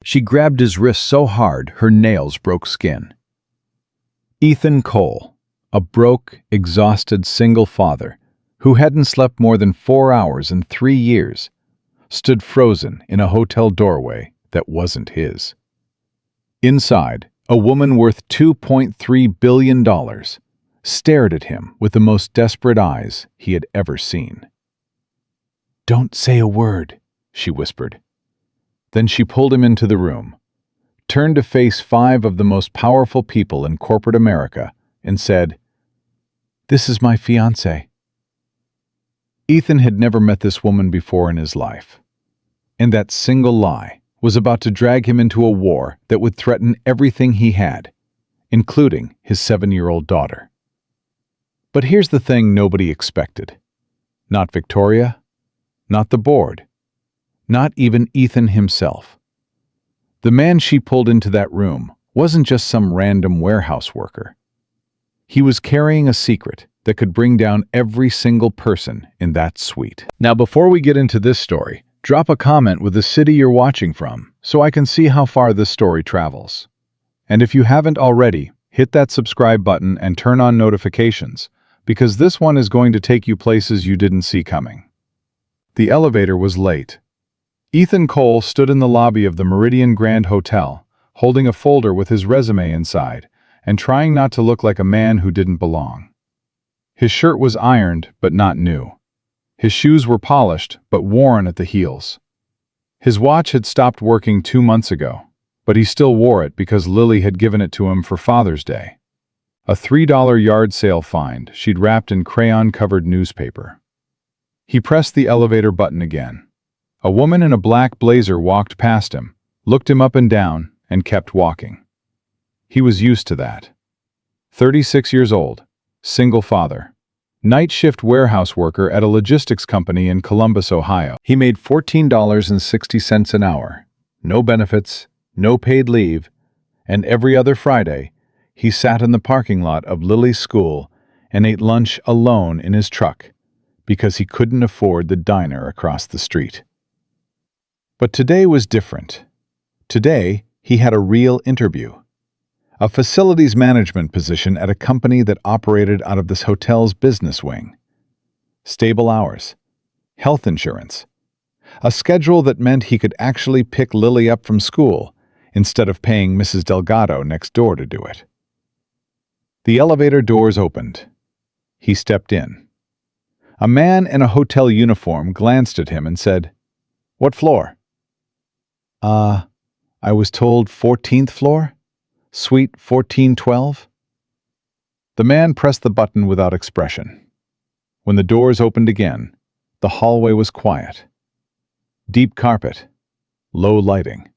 She grabbed his wrist so hard her nails broke skin. Ethan Cole, a broke, exhausted single father who hadn't slept more than 4 hours in 3 years, stood frozen in a hotel doorway that wasn't his. Inside, a woman worth $2.3 billion stared at him with the most desperate eyes he had ever seen. "Don't say a word," she whispered. Then she pulled him into the room, turned to face 5 of the most powerful people in corporate America, and said, "This is my fiancé." Ethan had never met this woman before in his life, and that single lie was about to drag him into a war that would threaten everything he had, including his 7-year-old daughter. But here's the thing nobody expected. Not Victoria, not the board, not even Ethan himself. The man she pulled into that room wasn't just some random warehouse worker. He was carrying a secret that could bring down every single person in that suite. Now, before we get into this story, drop a comment with the city you're watching from so I can see how far this story travels. And if you haven't already, hit that subscribe button and turn on notifications, because this one is going to take you places you didn't see coming. The elevator was late. Ethan Cole stood in the lobby of the Meridian Grand Hotel, holding a folder with his resume inside, and trying not to look like a man who didn't belong. His shirt was ironed, but not new. His shoes were polished, but worn at the heels. His watch had stopped working 2 months ago, but he still wore it because Lily had given it to him for Father's Day. A $3 yard sale find she'd wrapped in crayon-covered newspaper. He pressed the elevator button again. A woman in a black blazer walked past him, looked him up and down, and kept walking. He was used to that. 36 years old, single father, night shift warehouse worker at a logistics company in Columbus, Ohio. He made $14.60 an hour, no benefits, no paid leave, and every other Friday, he sat in the parking lot of Lily's school and ate lunch alone in his truck because he couldn't afford the diner across the street. But today was different. Today, he had a real interview. A facilities management position at a company that operated out of this hotel's business wing. Stable hours, health insurance, a schedule that meant he could actually pick Lily up from school instead of paying Mrs. Delgado next door to do it. The elevator doors opened. He stepped in. A man in a hotel uniform glanced at him and said, "What floor?" I was told 14th floor? Suite 1412? The man pressed the button without expression. When the doors opened again, the hallway was quiet. Deep carpet, low lighting,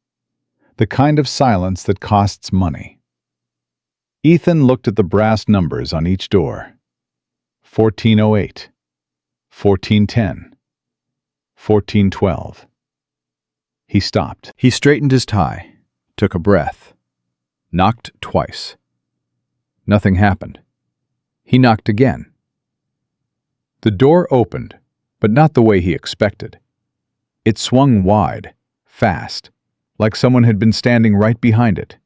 the kind of silence that costs money. Ethan looked at the brass numbers on each door. 1408, 1410, 1412. He stopped. He straightened his tie, took a breath, knocked twice. Nothing happened. He knocked again. The door opened, but not the way he expected. It swung wide, fast, like someone had been standing right behind it.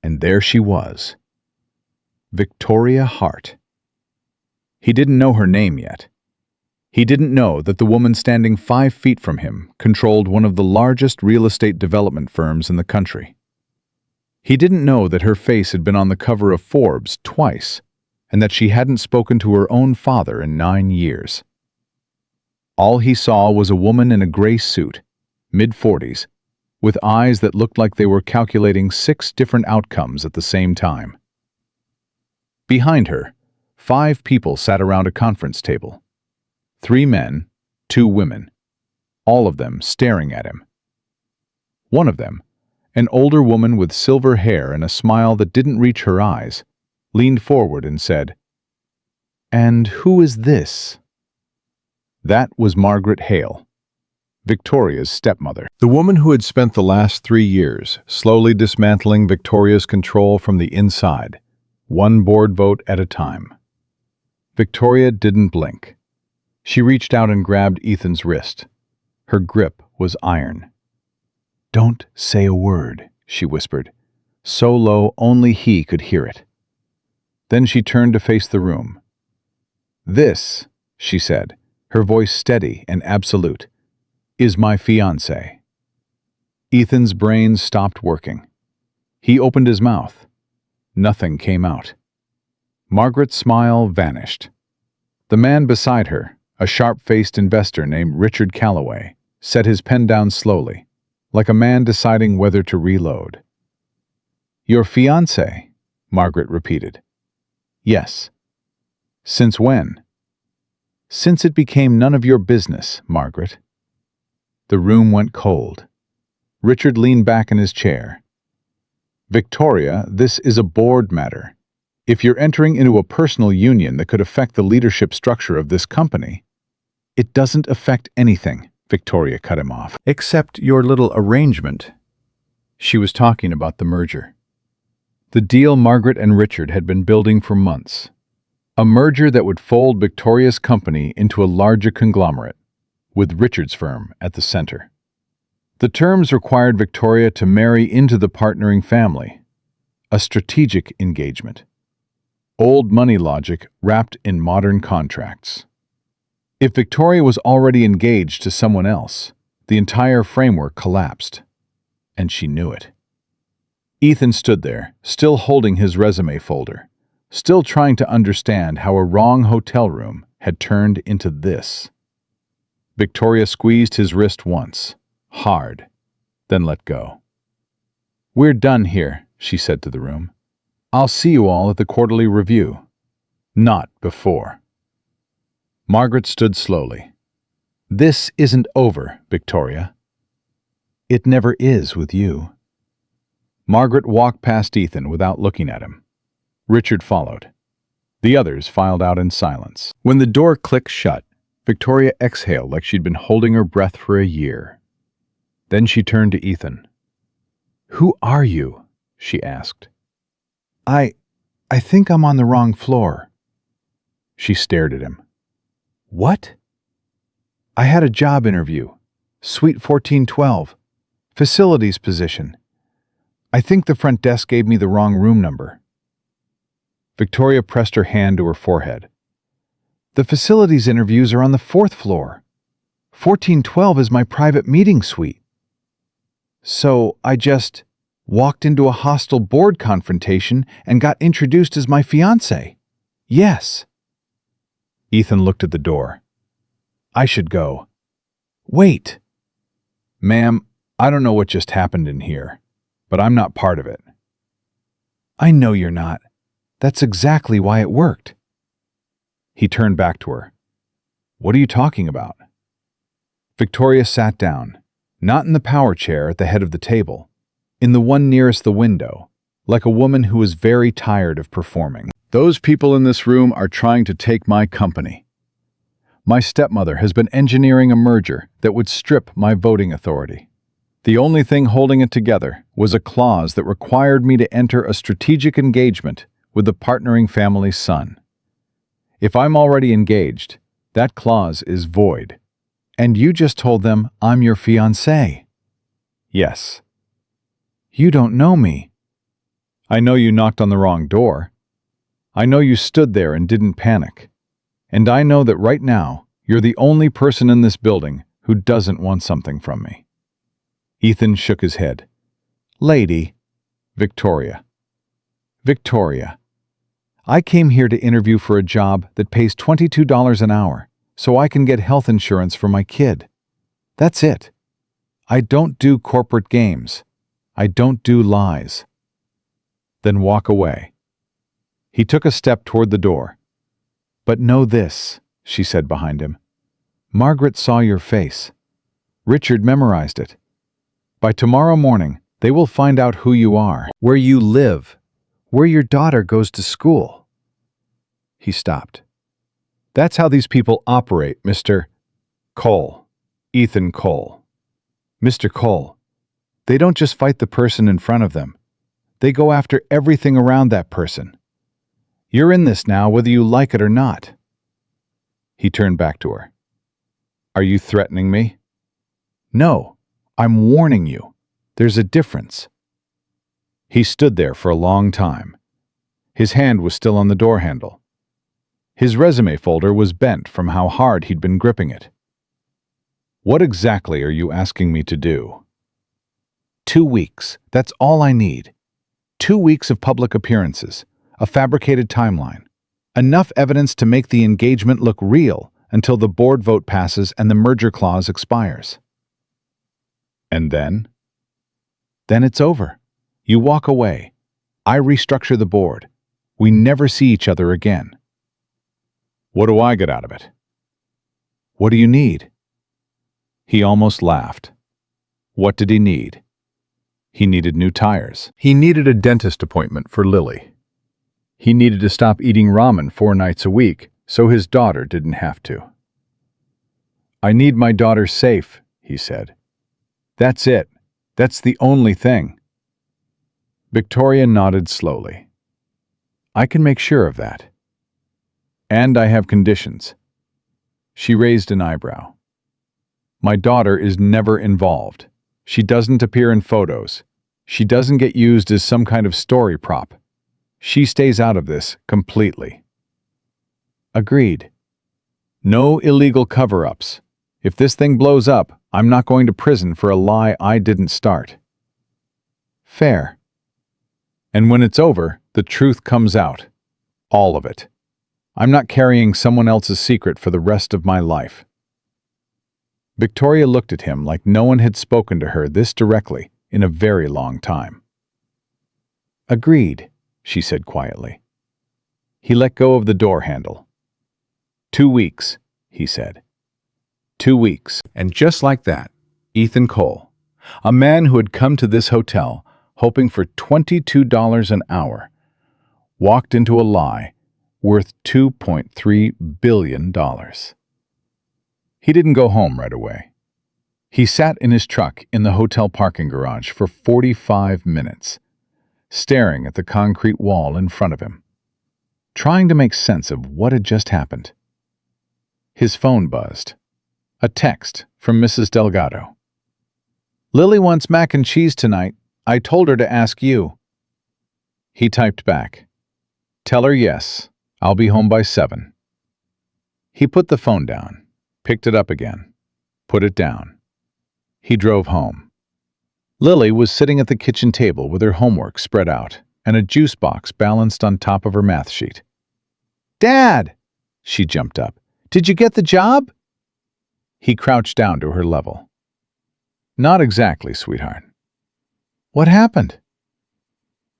And there she was. Victoria Hart. He didn't know her name yet. He didn't know that the woman standing 5 feet from him controlled one of the largest real estate development firms in the country. He didn't know that her face had been on the cover of Forbes twice, and that she hadn't spoken to her own father in 9 years. All he saw was a woman in a gray suit, mid-40s, with eyes that looked like they were calculating 6 different outcomes at the same time. Behind her, 5 people sat around a conference table. 3 men, 2 women, all of them staring at him. One of them, an older woman with silver hair and a smile that didn't reach her eyes, leaned forward and said, "And who is this?" That was Margaret Hale, Victoria's stepmother. The woman who had spent the last 3 years slowly dismantling Victoria's control from the inside, one board vote at a time. Victoria didn't blink. She reached out and grabbed Ethan's wrist. Her grip was iron. Don't say a word, she whispered, so low only he could hear it. Then she turned to face the room. This, she said, her voice steady and absolute, is my fiancé. Ethan's brain stopped working. He opened his mouth. Nothing came out. Margaret's smile vanished. The man beside her, a sharp-faced investor named Richard Calloway, set his pen down slowly, like a man deciding whether to reload. Your fiancé, Margaret repeated. Yes. Since when? Since it became none of your business, Margaret. The room went cold. Richard leaned back in his chair. Victoria, this is a board matter. If you're entering into a personal union that could affect the leadership structure of this company, it doesn't affect anything, Victoria cut him off. Except your little arrangement. She was talking about the merger. The deal Margaret and Richard had been building for months. A merger that would fold Victoria's company into a larger conglomerate, with Richard's firm at the center. The terms required Victoria to marry into the partnering family, a strategic engagement. Old money logic wrapped in modern contracts. If Victoria was already engaged to someone else, the entire framework collapsed, and she knew it. Ethan stood there, still holding his resume folder, still trying to understand how a wrong hotel room had turned into this. Victoria squeezed his wrist once, hard, then let go. We're done here, she said to the room. I'll see you all at the quarterly review. Not before. Margaret stood slowly. This isn't over, Victoria. It never is with you. Margaret walked past Ethan without looking at him. Richard followed. The others filed out in silence. When the door clicked shut, Victoria exhaled like she'd been holding her breath for a year. Then she turned to Ethan. Who are you? She asked. I think I'm on the wrong floor. She stared at him. What? I had a job interview. Suite 1412. Facilities position. I think the front desk gave me the wrong room number. Victoria pressed her hand to her forehead. The facilities interviews are on the 4th floor. 1412 is my private meeting suite. So I just walked into a hostile board confrontation and got introduced as my fiancé. Yes. Ethan looked at the door. I should go. Wait. Ma'am, I don't know what just happened in here, but I'm not part of it. I know you're not. That's exactly why it worked. He turned back to her. What are you talking about? Victoria sat down, not in the power chair at the head of the table, in the one nearest the window, like a woman who was very tired of performing. Those people in this room are trying to take my company. My stepmother has been engineering a merger that would strip my voting authority. The only thing holding it together was a clause that required me to enter a strategic engagement with the partnering family's son. If I'm already engaged, that clause is void. And you just told them I'm your fiancé. Yes. You don't know me. I know you knocked on the wrong door. I know you stood there and didn't panic. And I know that right now, you're the only person in this building who doesn't want something from me. Ethan shook his head. Lady, Victoria. Victoria. I came here to interview for a job that pays $22 an hour, so I can get health insurance for my kid. That's it. I don't do corporate games. I don't do lies. Then walk away. He took a step toward the door. But know this, she said behind him. Margaret saw your face. Richard memorized it. By tomorrow morning, they will find out who you are, where you live, where your daughter goes to school. He stopped. That's how these people operate, Mr. Cole. Ethan Cole. Mr. Cole. They don't just fight the person in front of them. They go after everything around that person. You're in this now whether you like it or not. He turned back to her. Are you threatening me? No, I'm warning you. There's a difference." He stood there for a long time. His hand was still on the door handle. His resume folder was bent from how hard he'd been gripping it. "What exactly are you asking me to do?" 2 weeks. That's all I need. 2 weeks of public appearances, a fabricated timeline. Enough evidence to make the engagement look real until the board vote passes and the merger clause expires. And then? Then it's over. You walk away. I restructure the board. We never see each other again. What do I get out of it? What do you need? He almost laughed. What did he need? He needed new tires. He needed a dentist appointment for Lily. He needed to stop eating ramen 4 nights a week so his daughter didn't have to. "I need my daughter safe," he said. "That's it. That's the only thing." Victoria nodded slowly. "I can make sure of that. And I have conditions." She raised an eyebrow. "My daughter is never involved. She doesn't appear in photos. She doesn't get used as some kind of story prop. She stays out of this completely." Agreed. No illegal cover-ups. If this thing blows up, I'm not going to prison for a lie I didn't start. Fair. And when it's over, the truth comes out. All of it. I'm not carrying someone else's secret for the rest of my life. Victoria looked at him like no one had spoken to her this directly in a very long time. "Agreed," she said quietly. He let go of the door handle. 2 weeks, he said. 2 weeks. And just like that, Ethan Cole, a man who had come to this hotel hoping for $22 an hour, walked into a lie worth $2.3 billion. He didn't go home right away. He sat in his truck in the hotel parking garage for 45 minutes, staring at the concrete wall in front of him, trying to make sense of what had just happened. His phone buzzed. A text from Mrs. Delgado. "Lily wants mac and cheese tonight. I told her to ask you." He typed back, "Tell her yes. I'll be home by 7. He put the phone down, picked it up again, put it down. He drove home. Lily was sitting at the kitchen table with her homework spread out and a juice box balanced on top of her math sheet. "Dad!" She jumped up. "Did you get the job?" He crouched down to her level. "Not exactly, sweetheart." "What happened?"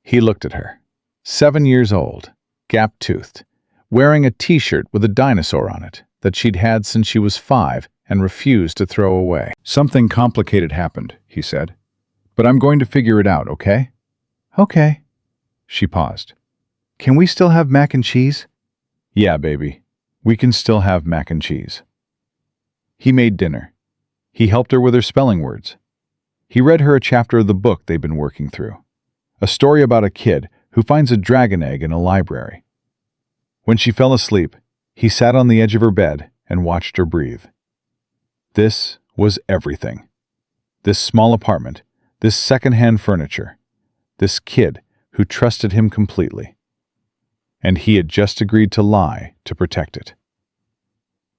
He looked at her. 7 years old, gap-toothed, wearing a t-shirt with a dinosaur on it that she'd had since she was 5 and refused to throw away. "Something complicated happened," he said. "But I'm going to figure it out, okay?" "Okay." She paused. "Can we still have mac and cheese?" "Yeah, baby. We can still have mac and cheese." He made dinner. He helped her with her spelling words. He read her a chapter of the book they'd been working through, a story about a kid who finds a dragon egg in a library. When she fell asleep, he sat on the edge of her bed and watched her breathe. This was everything. This small apartment, this second-hand furniture, this kid who trusted him completely. And he had just agreed to lie to protect it.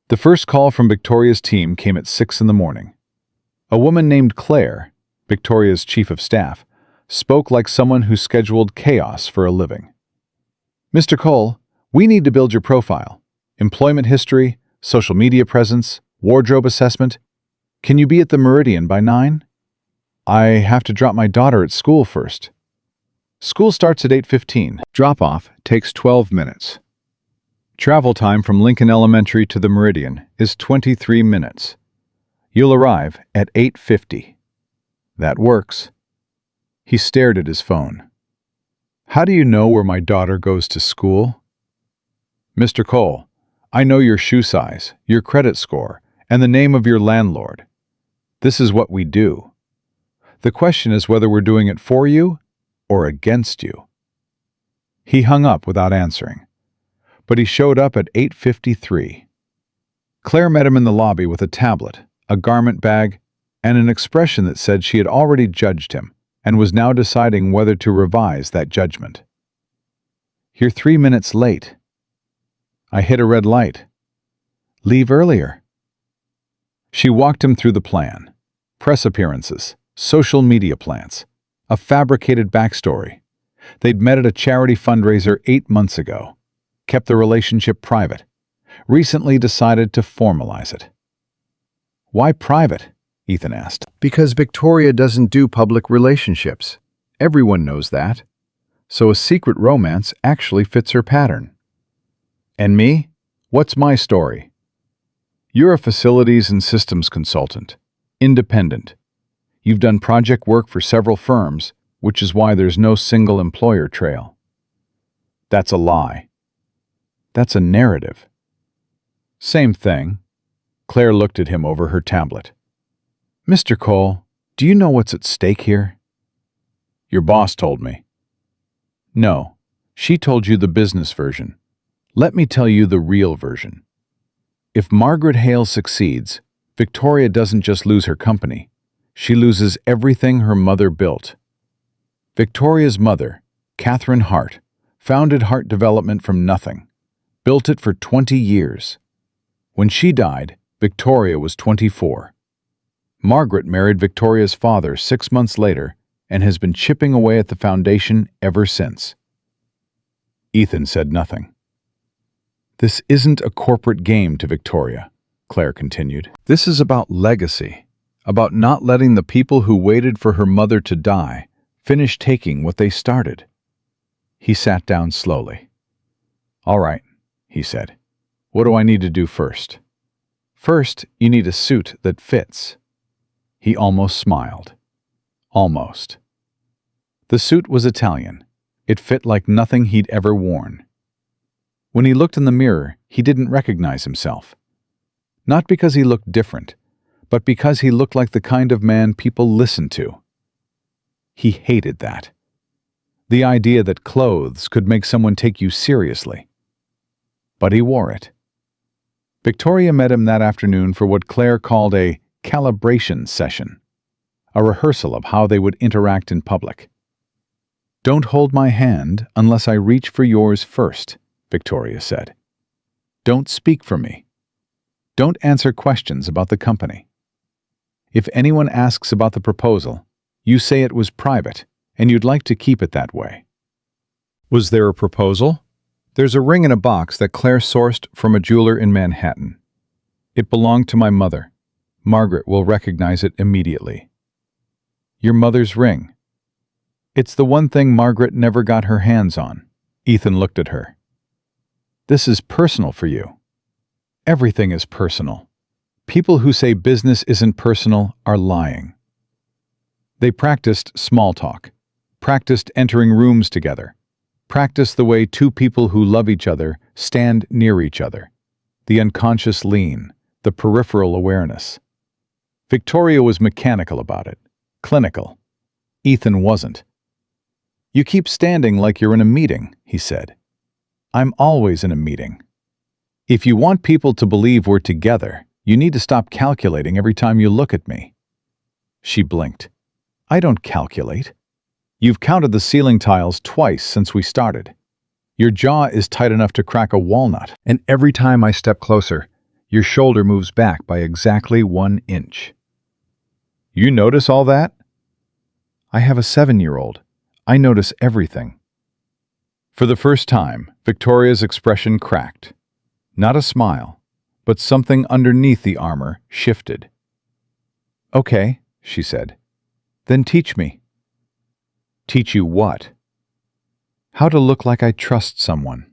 The first call from Victoria's team came at 6 in the morning. A woman named Claire, Victoria's chief of staff, spoke like someone who scheduled chaos for a living. "Mr. Cole, we need to build your profile. Employment history, social media presence, wardrobe assessment. Can you be at the Meridian by 9? "I have to drop my daughter at school first." "School starts at 8:15. Drop-off takes 12 minutes. Travel time from Lincoln Elementary to the Meridian is 23 minutes. You'll arrive at 8:50. That works." He stared at his phone. "How do you know where my daughter goes to school?" "Mr. Cole, I know your shoe size, your credit score, and the name of your landlord. This is what we do. The question is whether we're doing it for you or against you." He hung up without answering, but he showed up at 8:53. Claire met him in the lobby with a tablet, a garment bag, and an expression that said she had already judged him and was now deciding whether to revise that judgment. "You're 3 minutes late." "I hit a red light." "Leave earlier." She walked him through the plan. Press appearances, social media plants, a fabricated backstory. They'd met at a charity fundraiser 8 months ago, kept the relationship private, recently decided to formalize it. "Why private?" Ethan asked. "Because Victoria doesn't do public relationships. Everyone knows that. So a secret romance actually fits her pattern." "And me? What's my story?" "You're a facilities and systems consultant, independent. You've done project work for several firms, which is why there's no single employer trail." "That's a lie." "That's a narrative." "Same thing." Claire looked at him over her tablet. "Mr. Cole, do you know what's at stake here?" "Your boss told me." "No, she told you the business version. Let me tell you the real version. If Margaret Hale succeeds, Victoria doesn't just lose her company, she loses everything her mother built. Victoria's mother, Catherine Hart, founded Hart Development from nothing, built it for 20 years. When she died, Victoria was 24. Margaret married Victoria's father 6 months later and has been chipping away at the foundation ever since. Ethan said nothing. "This isn't a corporate game to Victoria," Claire continued. "This is about legacy, about not letting the people who waited for her mother to die finish taking what they started." He sat down slowly. "All right," he said. "What do I need to do first?" "First, you need a suit that fits." He almost smiled. Almost. The suit was Italian. It fit like nothing he'd ever worn. When he looked in the mirror, he didn't recognize himself. Not because he looked different, but because he looked like the kind of man people listened to. He hated that. The idea that clothes could make someone take you seriously. But he wore it. Victoria met him that afternoon for what Claire called a calibration session, a rehearsal of how they would interact in public. "Don't hold my hand unless I reach for yours first," Victoria said. "Don't speak for me. Don't answer questions about the company. If anyone asks about the proposal, you say it was private and you'd like to keep it that way." "Was there a proposal?" "There's a ring in a box that Claire sourced from a jeweler in Manhattan. It belonged to my mother. Margaret will recognize it immediately." "Your mother's ring?" "It's the one thing Margaret never got her hands on." Ethan looked at her. "This is personal for you." "Everything is personal. People who say business isn't personal are lying." They practiced small talk, practiced entering rooms together, practiced the way two people who love each other stand near each other, the unconscious lean, the peripheral awareness. Victoria was mechanical about it, clinical. Ethan wasn't. "You keep standing like you're in a meeting," he said. "I'm always in a meeting. If you want people to believe we're together, you need to stop calculating every time you look at me." She blinked. "I don't calculate. You've counted the ceiling tiles twice since we started. Your jaw is tight enough to crack a walnut, and every time I step closer, your shoulder moves back by exactly 1 inch. You notice all that?" "I have a 7-year-old. I notice everything." For the first time, Victoria's expression cracked. Not a smile, but something underneath the armor shifted. "Okay," she said. "Then teach me." "Teach you what?" "How to look like I trust someone."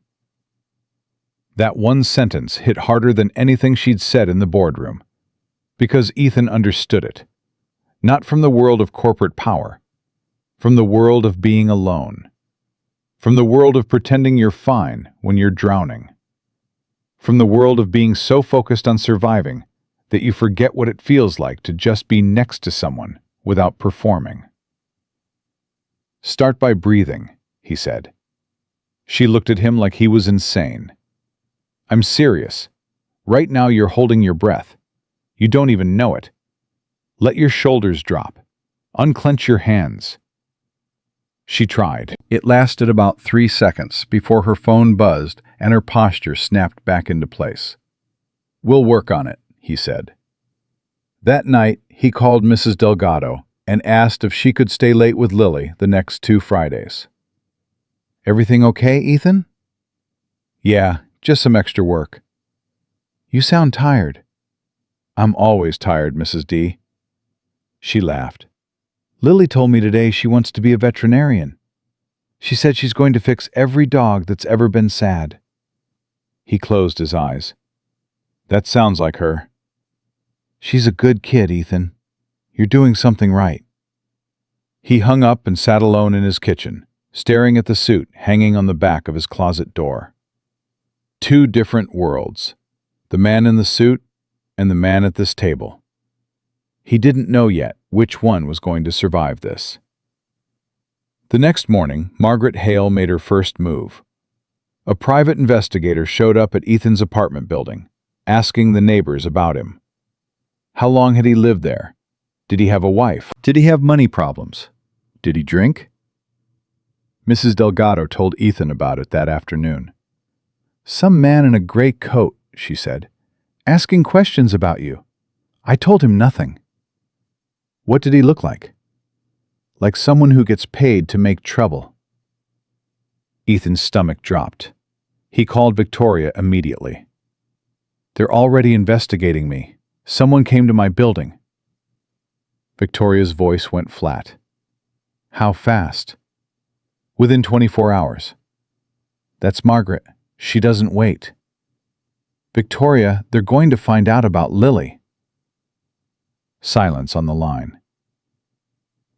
That one sentence hit harder than anything she'd said in the boardroom, because Ethan understood it. Not from the world of corporate power, from the world of being alone, from the world of pretending you're fine when you're drowning, from the world of being so focused on surviving that you forget what it feels like to just be next to someone without performing. "Start by breathing," he said. She looked at him like he was insane. "I'm serious. Right now you're holding your breath. You don't even know it. Let your shoulders drop. Unclench your hands. She tried. It lasted about 3 seconds before her phone buzzed and her posture snapped back into place. "We'll work on it," he said. That night, he called Mrs. Delgado and asked if she could stay late with Lily the next 2 Fridays. "Everything okay, Ethan?" "Yeah, just some extra work." "You sound tired." "I'm always tired, Mrs. D." She laughed. "Lily told me today she wants to be a veterinarian. She said she's going to fix every dog that's ever been sad." He closed his eyes. "That sounds like her." "She's a good kid, Ethan. You're doing something right." He hung up and sat alone in his kitchen, staring at the suit hanging on the back of his closet door. 2 different worlds, the man in the suit and the man at this table. He didn't know yet which one was going to survive this. The next morning, Margaret Hale made her first move. A private investigator showed up at Ethan's apartment building, asking the neighbors about him. How long had he lived there? Did he have a wife? Did he have money problems? Did he drink? Mrs. Delgado told Ethan about it that afternoon. "Some man in a gray coat," she said, "asking questions about you. I told him nothing." "What did he look like?" "Like someone who gets paid to make trouble." Ethan's stomach dropped. He called Victoria immediately. "They're already investigating me. Someone came to my building." Victoria's voice went flat. "How fast?" "Within 24 hours. "That's Margaret. She doesn't wait." "Victoria, they're going to find out about Lily." Silence on the line.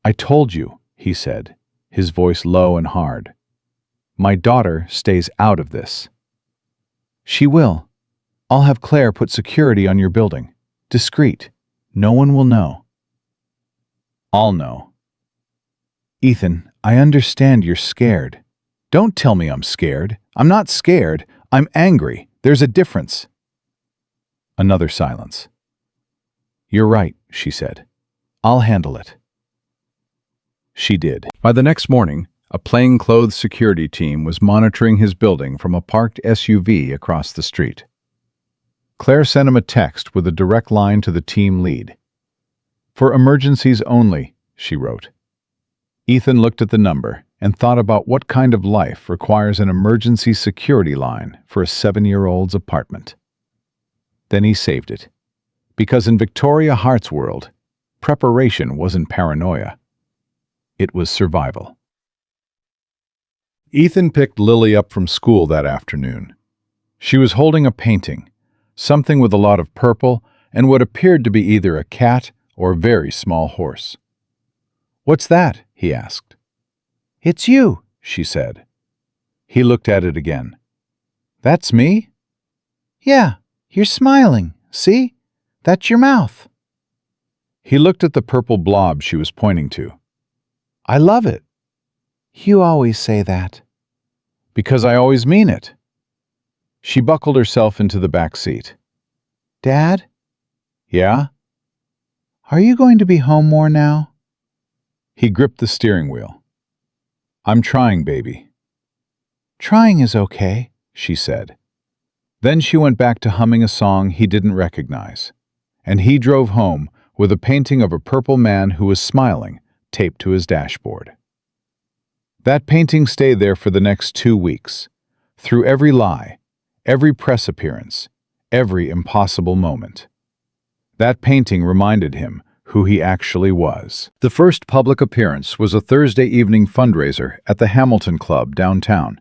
"I told you," he said, his voice low and hard. "My daughter stays out of this." "She will. I'll have Claire put security on your building. Discreet. No one will know." "I'll know." "Ethan, I understand you're scared." "Don't tell me I'm scared. I'm not scared. I'm angry. There's a difference." Another silence. "You're right," she said. "I'll handle it." She did. By the next morning, a plainclothes security team was monitoring his building from a parked SUV across the street. Claire sent him a text with a direct line to the team lead. "For emergencies only," she wrote. Ethan looked at the number and thought about what kind of life requires an emergency security line for a 7-year-old's apartment. Then he saved it, because in Victoria Hart's world, preparation wasn't paranoia. It was survival. Ethan picked Lily up from school that afternoon. She was holding a painting, something with a lot of purple and what appeared to be either a cat or a very small horse. "What's that?" he asked. "It's you," she said. He looked at it again. "That's me?" "Yeah, you're smiling. See? That's your mouth." He looked at the purple blob she was pointing to. "I love it." "You always say that." "Because I always mean it." She buckled herself into the back seat. "Dad?" "Yeah?" "Are you going to be home more now?" He gripped the steering wheel. "I'm trying, baby." "Trying is okay," she said. Then she went back to humming a song he didn't recognize, and he drove home with a painting of a purple man who was smiling taped to his dashboard. That painting stayed there for the next 2 weeks, through every lie, every press appearance, every impossible moment. That painting reminded him who he actually was. The first public appearance was a Thursday evening fundraiser at the Hamilton Club downtown.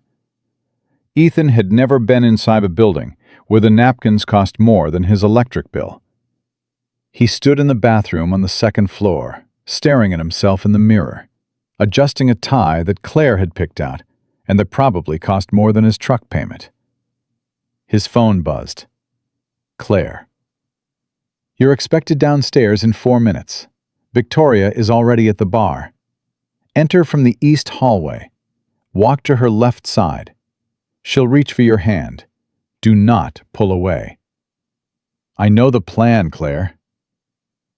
Ethan had never been inside a building where the napkins cost more than his electric bill. He stood in the bathroom on the 2nd floor, staring at himself in the mirror, adjusting a tie that Claire had picked out and that probably cost more than his truck payment. His phone buzzed. "Claire. You're expected downstairs in 4 minutes. Victoria is already at the bar. Enter from the east hallway. Walk to her left side. She'll reach for your hand. Do not pull away." "I know the plan, Claire."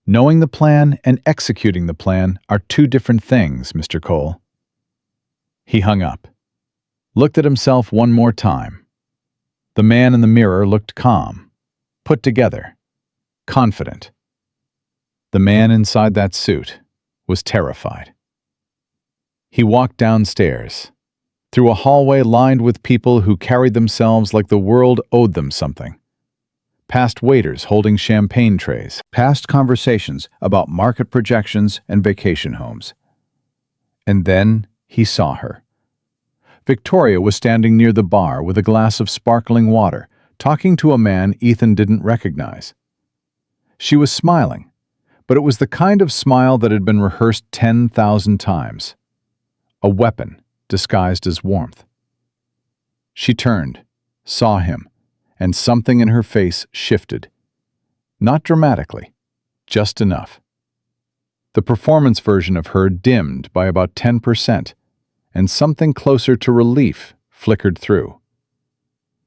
Knowing the plan and executing the plan are two different things, Mr. Cole. He hung up, looked at himself one more time. The man in the mirror looked calm, put together, confident. The man inside that suit was terrified. He walked downstairs, through a hallway lined with people who carried themselves like the world owed them something. Past waiters holding champagne trays, past conversations about market projections and vacation homes. And then he saw her. Victoria was standing near the bar with a glass of sparkling water, talking to a man Ethan didn't recognize. She was smiling, but it was the kind of smile that had been rehearsed 10,000 times. A weapon disguised as warmth. She turned, saw him, and something in her face shifted. Not dramatically, just enough. The performance version of her dimmed by about 10%, and something closer to relief flickered through.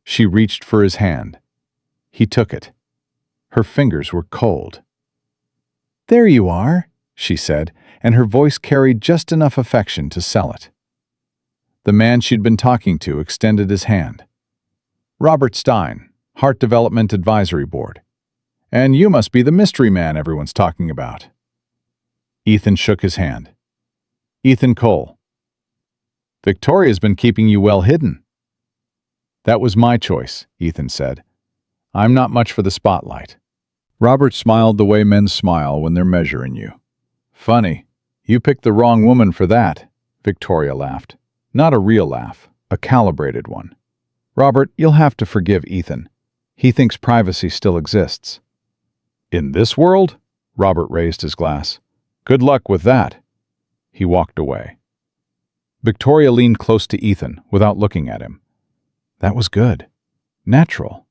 She reached for his hand. He took it. Her fingers were cold. "There you are," she said, and her voice carried just enough affection to sell it. The man she'd been talking to extended his hand. "Robert Stein, Heart Development Advisory Board. And you must be the mystery man everyone's talking about." Ethan shook his hand. "Ethan Cole." "Victoria's been keeping you well hidden." "That was my choice," Ethan said. "I'm not much for the spotlight." Robert smiled the way men smile when they're measuring you. "Funny, you picked the wrong woman for that," Victoria laughed. Not a real laugh, a calibrated one. "Robert, you'll have to forgive Ethan. He thinks privacy still exists." "In this world?" Robert raised his glass. "Good luck with that." He walked away. Victoria leaned close to Ethan without looking at him. That was good. Natural.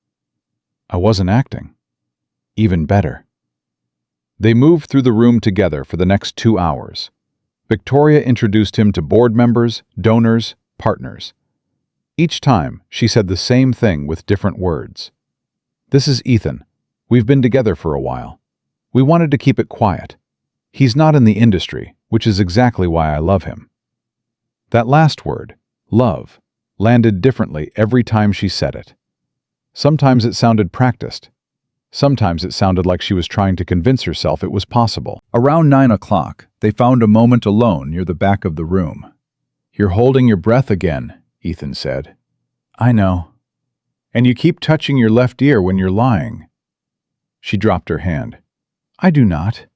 I wasn't acting. Even better. They moved through the room together for the next 2 hours. Victoria introduced him to board members, donors, partners. Each time, she said the same thing with different words. "This is Ethan. We've been together for a while. We wanted to keep it quiet. He's not in the industry, which is exactly why I love him." That last word, love, landed differently every time she said it. Sometimes it sounded practiced. Sometimes it sounded like she was trying to convince herself it was possible. Around 9 o'clock, they found a moment alone near the back of the room. "You're holding your breath again," Ethan said. "I know. And you keep touching your left ear when you're lying." She dropped her hand. "I do not."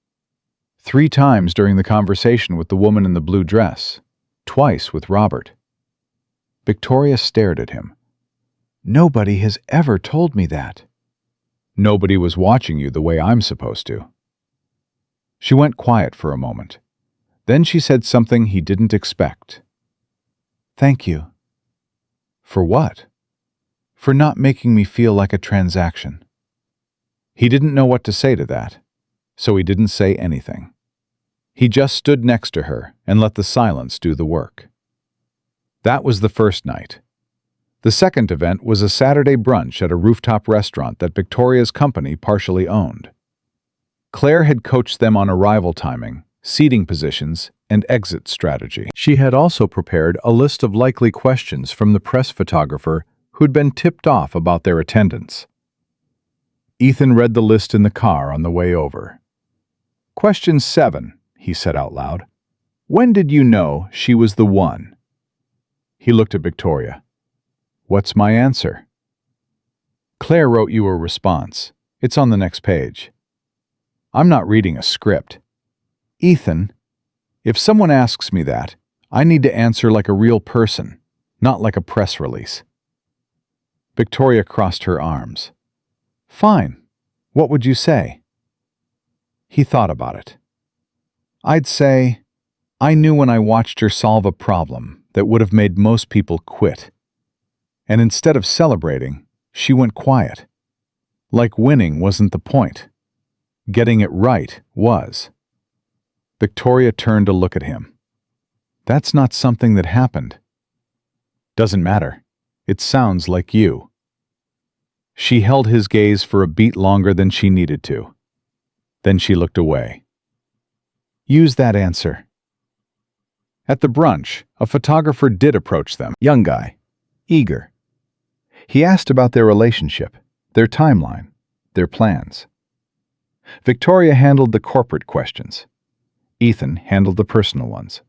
3 times during the conversation with the woman in the blue dress. Twice with Robert. Victoria stared at him. "Nobody has ever told me that." "Nobody was watching you the way I'm supposed to." She went quiet for a moment. Then she said something he didn't expect. "Thank you." "For what?" "For not making me feel like a transaction." He didn't know what to say to that, so he didn't say anything. He just stood next to her and let the silence do the work. That was the first night. The second event was a Saturday brunch at a rooftop restaurant that Victoria's company partially owned. Claire had coached them on arrival timing, seating positions, and exit strategy. She had also prepared a list of likely questions from the press photographer who'd been tipped off about their attendance. Ethan read the list in the car on the way over. "Question 7, he said out loud. "When did you know she was the one?" He looked at Victoria. "What's my answer?" "Claire wrote you a response. It's on the next page." "I'm not reading a script." "Ethan, if someone asks me that, I need to answer like a real person, not like a press release." Victoria crossed her arms. "Fine. What would you say?" He thought about it. "I'd say, I knew when I watched her solve a problem that would have made most people quit. And instead of celebrating, she went quiet. Like winning wasn't the point. Getting it right was." Victoria turned to look at him. "That's not something that happened." "Doesn't matter. It sounds like you." She held his gaze for a beat longer than she needed to. Then she looked away. Use that answer. At the brunch, a photographer did approach them. Young guy. Eager. He asked about their relationship, their timeline, their plans. Victoria handled the corporate questions. Ethan handled the personal ones.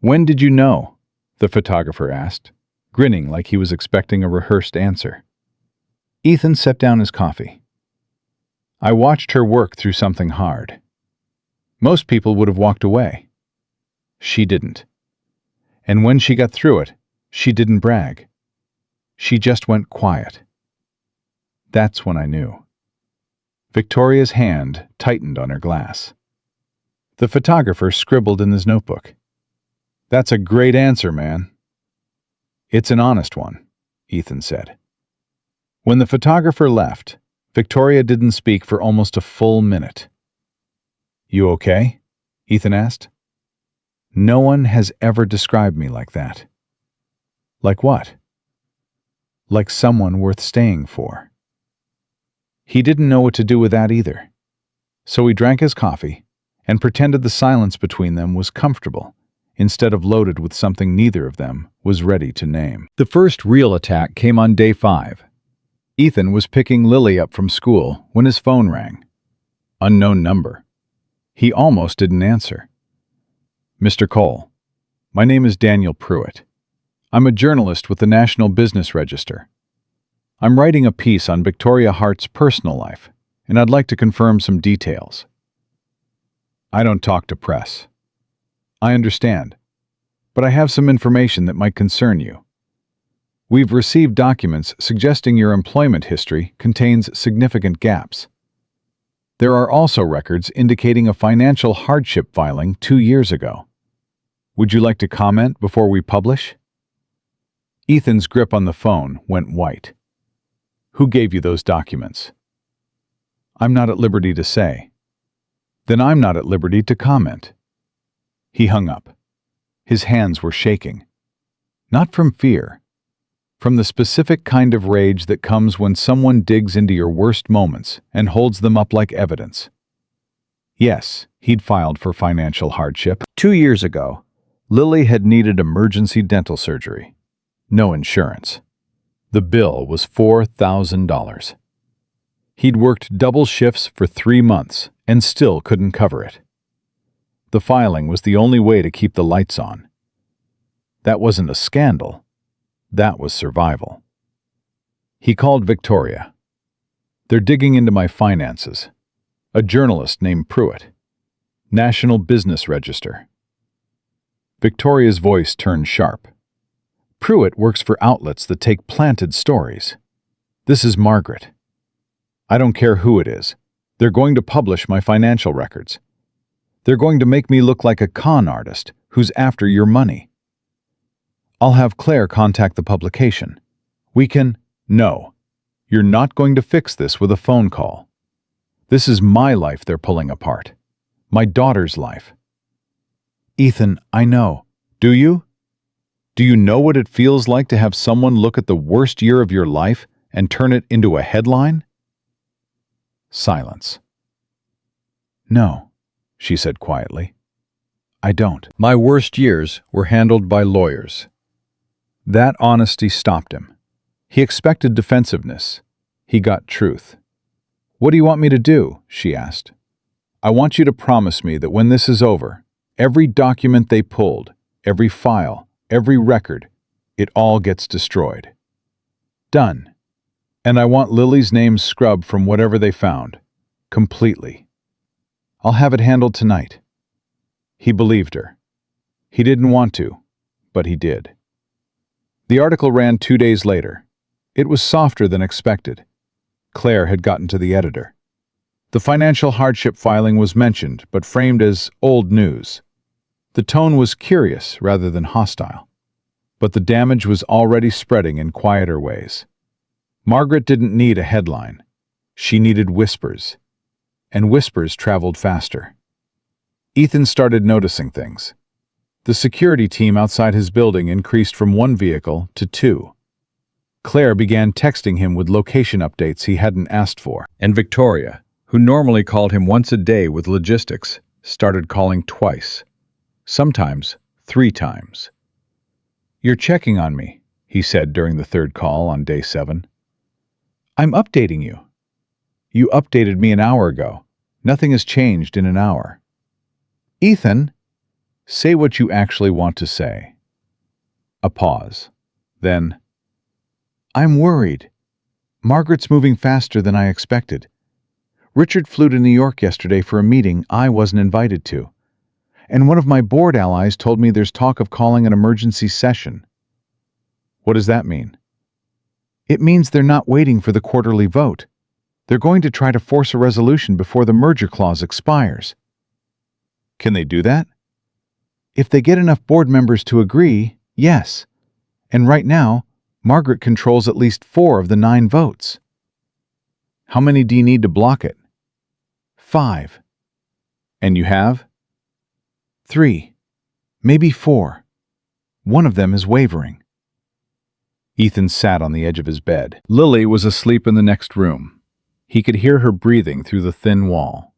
When did you know? The photographer asked, grinning like he was expecting a rehearsed answer. Ethan set down his coffee. I watched her work through something hard. Most people would have walked away. She didn't. And when she got through it, she didn't brag. She just went quiet. That's when I knew. Victoria's hand tightened on her glass. The photographer scribbled in his notebook. That's a great answer, man. It's an honest one, Ethan said. When the photographer left, Victoria didn't speak for almost a full minute. You okay? Ethan asked. No one has ever described me like that. Like what? Like someone worth staying for. He didn't know what to do with that either. So he drank his coffee and pretended the silence between them was comfortable, instead of loaded with something neither of them was ready to name. The first real attack came on day 5. Ethan was picking Lily up from school when his phone rang. Unknown number. He almost didn't answer. Mr. Cole, my name is Daniel Pruitt. I'm a journalist with the National Business Register. I'm writing a piece on Victoria Hart's personal life, and I'd like to confirm some details. I don't talk to press. I understand, but I have some information that might concern you. We've received documents suggesting your employment history contains significant gaps. There are also records indicating a financial hardship filing 2 years ago. Would you like to comment before we publish? Ethan's grip on the phone went white. Who gave you those documents? I'm not at liberty to say. Then I'm not at liberty to comment. He hung up. His hands were shaking. Not from fear. From the specific kind of rage that comes when someone digs into your worst moments and holds them up like evidence. Yes, he'd filed for financial hardship. 2 years ago, Lily had needed emergency dental surgery. No insurance. The bill was $4,000. He'd worked double shifts for 3 months and still couldn't cover it. The filing was the only way to keep the lights on. That wasn't a scandal. That was survival. He called Victoria. They're digging into my finances. A journalist named Pruitt. National Business Register. Victoria's voice turned sharp. Pruitt works for outlets that take planted stories. This is Margaret. I don't care who it is. They're going to publish my financial records. They're going to make me look like a con artist who's after your money. I'll have Claire contact the publication. We can... No. You're not going to fix this with a phone call. This is my life they're pulling apart. My daughter's life. Ethan, I know. Do you? Do you know what it feels like to have someone look at the worst year of your life and turn it into a headline? Silence. No, she said quietly. I don't. My worst years were handled by lawyers. That honesty stopped him. He expected defensiveness. He got truth. What do you want me to do? She asked. I want you to promise me that when this is over, every document they pulled, every file, every record, it all gets destroyed. Done. And I want Lily's name scrubbed from whatever they found. Completely. I'll have it handled tonight. He believed her. He didn't want to, but he did. The article ran 2 days later. It was softer than expected. Claire had gotten to the editor. The financial hardship filing was mentioned, but framed as old news. The tone was curious rather than hostile. But the damage was already spreading in quieter ways. Margaret didn't need a headline. She needed whispers. And whispers traveled faster. Ethan started noticing things. The security team outside his building increased from 1 vehicle to 2. Claire began texting him with location updates he hadn't asked for. And Victoria, who normally called him once a day with logistics, started calling twice, sometimes 3 times. "You're checking on me," he said during the third call on day 7. "I'm updating you." "You updated me an hour ago. Nothing has changed in an hour." "Ethan, say what you actually want to say." A pause. Then, "I'm worried. Margaret's moving faster than I expected. Richard flew to New York yesterday for a meeting I wasn't invited to. And one of my board allies told me there's talk of calling an emergency session." "What does that mean?" "It means they're not waiting for the quarterly vote. They're going to try to force a resolution before the merger clause expires." "Can they do that?" "If they get enough board members to agree, yes. And right now, Margaret controls at least 4 of the 9 votes." "How many do you need to block it?" 5. "And you have?" 3. Maybe 4. One of them is wavering. Ethan sat on the edge of his bed. Lily was asleep in the next room. He could hear her breathing through the thin wall.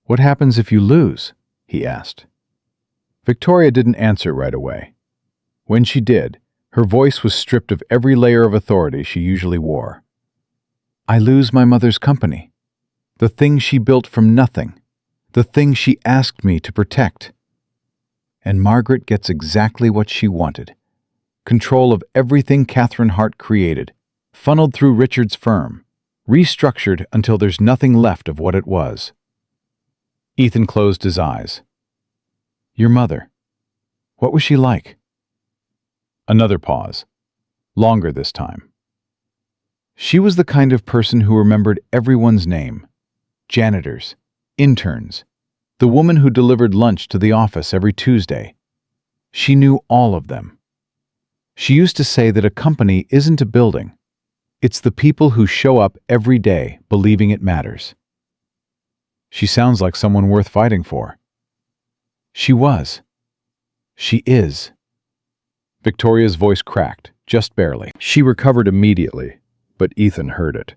"What happens if you lose?" he asked. Victoria didn't answer right away. When she did, her voice was stripped of every layer of authority she usually wore. "I lose my mother's company. The thing she built from nothing. The thing she asked me to protect. And Margaret gets exactly what she wanted. Control of everything Catherine Hart created, funneled through Richard's firm, restructured until there's nothing left of what it was." Ethan closed his eyes. "Your mother, what was she like?" Another pause, longer this time. "She was the kind of person who remembered everyone's name. Janitors, interns, the woman who delivered lunch to the office every Tuesday. She knew all of them. She used to say that a company isn't a building. It's the people who show up every day believing it matters." "She sounds like someone worth fighting for." "She was. She is." Victoria's voice cracked, just barely. She recovered immediately, but Ethan heard it.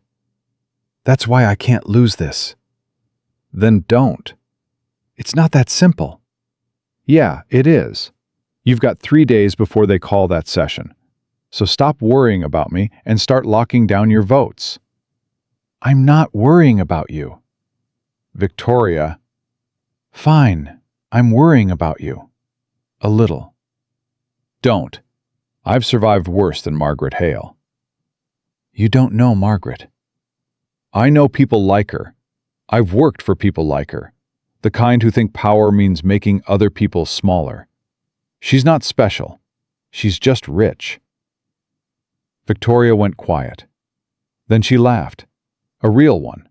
"That's why I can't lose this." "Then don't." "It's not that simple." "Yeah, it is. You've got 3 days before they call that session. So stop worrying about me and start locking down your votes." "I'm not worrying about you." "Victoria." "Fine, I'm worrying about you. A little." "Don't. I've survived worse than Margaret Hale." "You don't know Margaret." "I know people like her. I've worked for people like her. The kind who think power means making other people smaller. She's not special. She's just rich." Victoria went quiet. Then she laughed. A real one.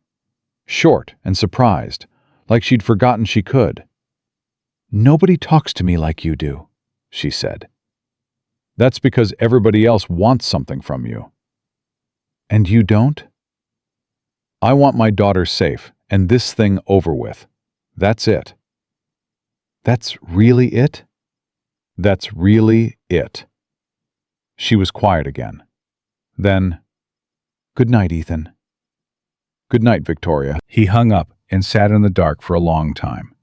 Short and surprised, like she'd forgotten she could. "Nobody talks to me like you do," she said. "That's because everybody else wants something from you." "And you don't?" "I want my daughter safe and this thing over with. That's it." "That's really it?" "That's really it." She was quiet again. Then, "Good night, Ethan." "Good night, Victoria." He hung up and sat in the dark for a long time.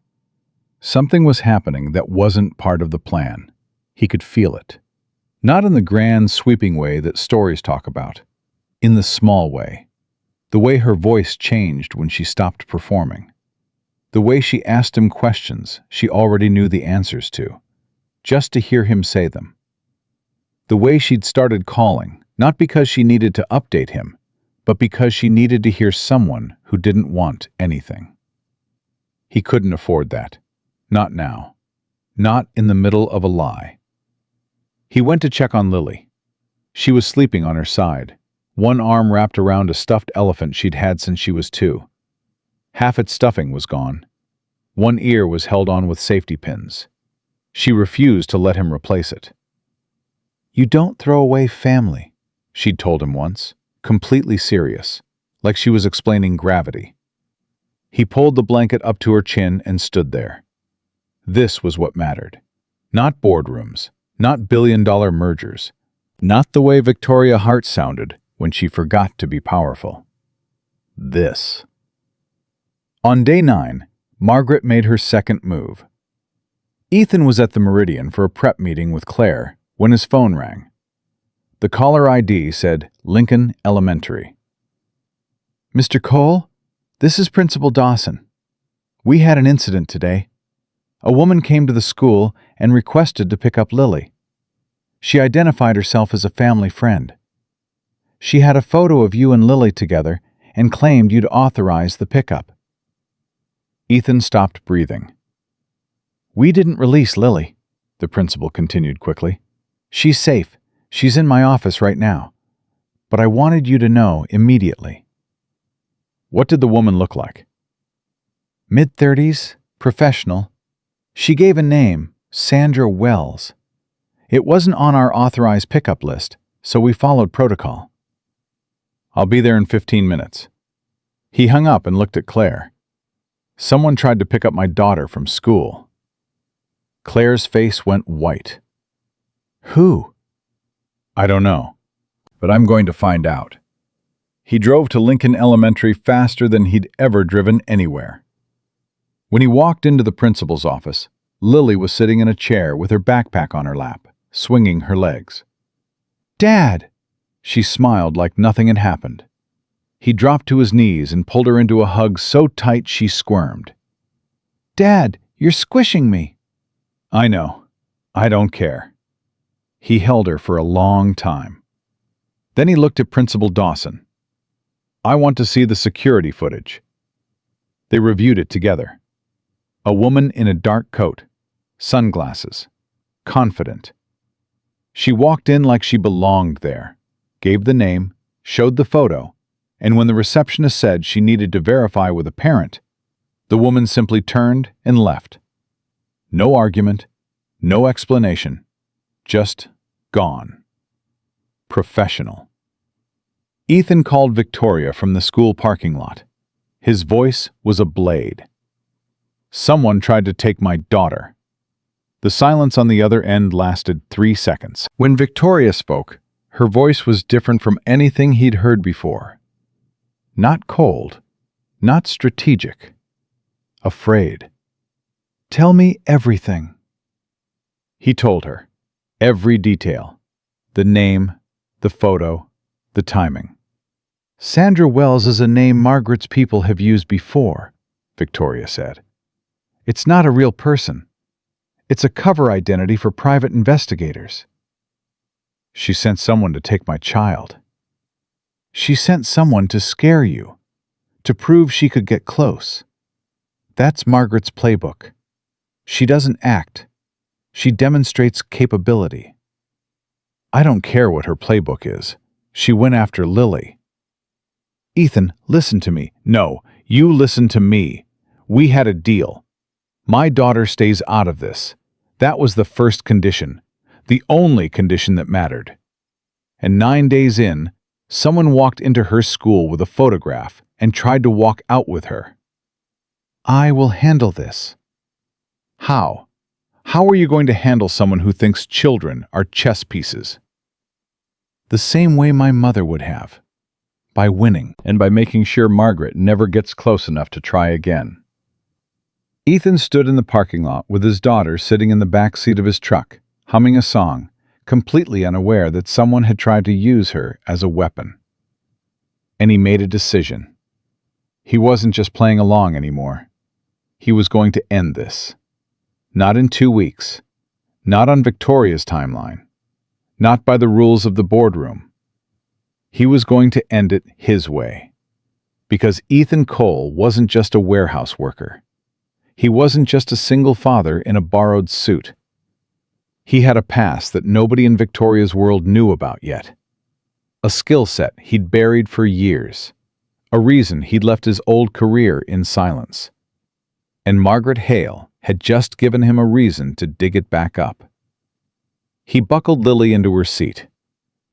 Something was happening that wasn't part of the plan. He could feel it. Not in the grand, sweeping way that stories talk about. In the small way. The way her voice changed when she stopped performing. The way she asked him questions she already knew the answers to, just to hear him say them. The way she'd started calling, not because she needed to update him, but because she needed to hear someone who didn't want anything. He couldn't afford that. Not now. Not in the middle of a lie. He went to check on Lily. She was sleeping on her side, one arm wrapped around a stuffed elephant she'd had since she was 2. Half its stuffing was gone. One ear was held on with safety pins. She refused to let him replace it. "You don't throw away family," she'd told him once, completely serious, like she was explaining gravity. He pulled the blanket up to her chin and stood there. This was what mattered. Not boardrooms, not billion-dollar mergers, not the way Victoria Hart sounded when she forgot to be powerful. This. On day 9, Margaret made her second move. Ethan was at the Meridian for a prep meeting with Claire when his phone rang. The caller ID said Lincoln Elementary. "Mr. Cole, this is Principal Dawson. We had an incident today. A woman came to the school and requested to pick up Lily. She identified herself as a family friend. She had a photo of you and Lily together and claimed you'd authorized the pickup." Ethan stopped breathing. "We didn't release Lily," the principal continued quickly. "She's safe. She's in my office right now. But I wanted you to know immediately." What did the woman look like? Mid-30s, professional. She gave a name, Sandra Wells. It wasn't on our authorized pickup list, so we followed protocol. "I'll be there in 15 minutes. He hung up and looked at Claire. "Someone tried to pick up my daughter from school." Claire's face went white. "Who?" "I don't know, but I'm going to find out." He drove to Lincoln Elementary faster than he'd ever driven anywhere. When he walked into the principal's office, Lily was sitting in a chair with her backpack on her lap, swinging her legs. "Dad!" She smiled like nothing had happened. He dropped to his knees and pulled her into a hug so tight she squirmed. "Dad, you're squishing me." "I know. I don't care." He held her for a long time. Then he looked at Principal Dawson. "I want to see the security footage." They reviewed it together. A woman in a dark coat, sunglasses, confident. She walked in like she belonged there, gave the name, showed the photo, and when the receptionist said she needed to verify with a parent, the woman simply turned and left. No argument, no explanation, just gone. Professional. Ethan called Victoria from the school parking lot. His voice was a blade. "Someone tried to take my daughter." The silence on the other end lasted 3 seconds. When Victoria spoke, her voice was different from anything he'd heard before. Not cold, not strategic. Afraid. "Tell me everything." He told her. Every detail. The name, the photo, the timing. "Sandra Wells is a name Margaret's people have used before," Victoria said. "It's not a real person. It's a cover identity for private investigators." "She sent someone to take my child." "She sent someone to scare you, to prove she could get close. That's Margaret's playbook. She doesn't act. She demonstrates capability." "I don't care what her playbook is. She went after Lily." "Ethan, listen to me." "No, you listen to me. We had a deal. My daughter stays out of this. That was the first condition, the only condition that mattered." And 9 days in, someone walked into her school with a photograph and tried to walk out with her. "I will handle this." How? How are you going to handle someone who thinks children are chess pieces? "The same way my mother would have. By winning, and by making sure Margaret never gets close enough to try again." Ethan stood in the parking lot with his daughter sitting in the back seat of his truck, humming a song, completely unaware that someone had tried to use her as a weapon. And he made a decision. He wasn't just playing along anymore. He was going to end this. Not in 2 weeks. Not on Victoria's timeline. Not by the rules of the boardroom. He was going to end it his way. Because Ethan Cole wasn't just a warehouse worker. He wasn't just a single father in a borrowed suit. He had a past that nobody in Victoria's world knew about yet. A skill set he'd buried for years. A reason he'd left his old career in silence. And Margaret Hale had just given him a reason to dig it back up. He buckled Lily into her seat.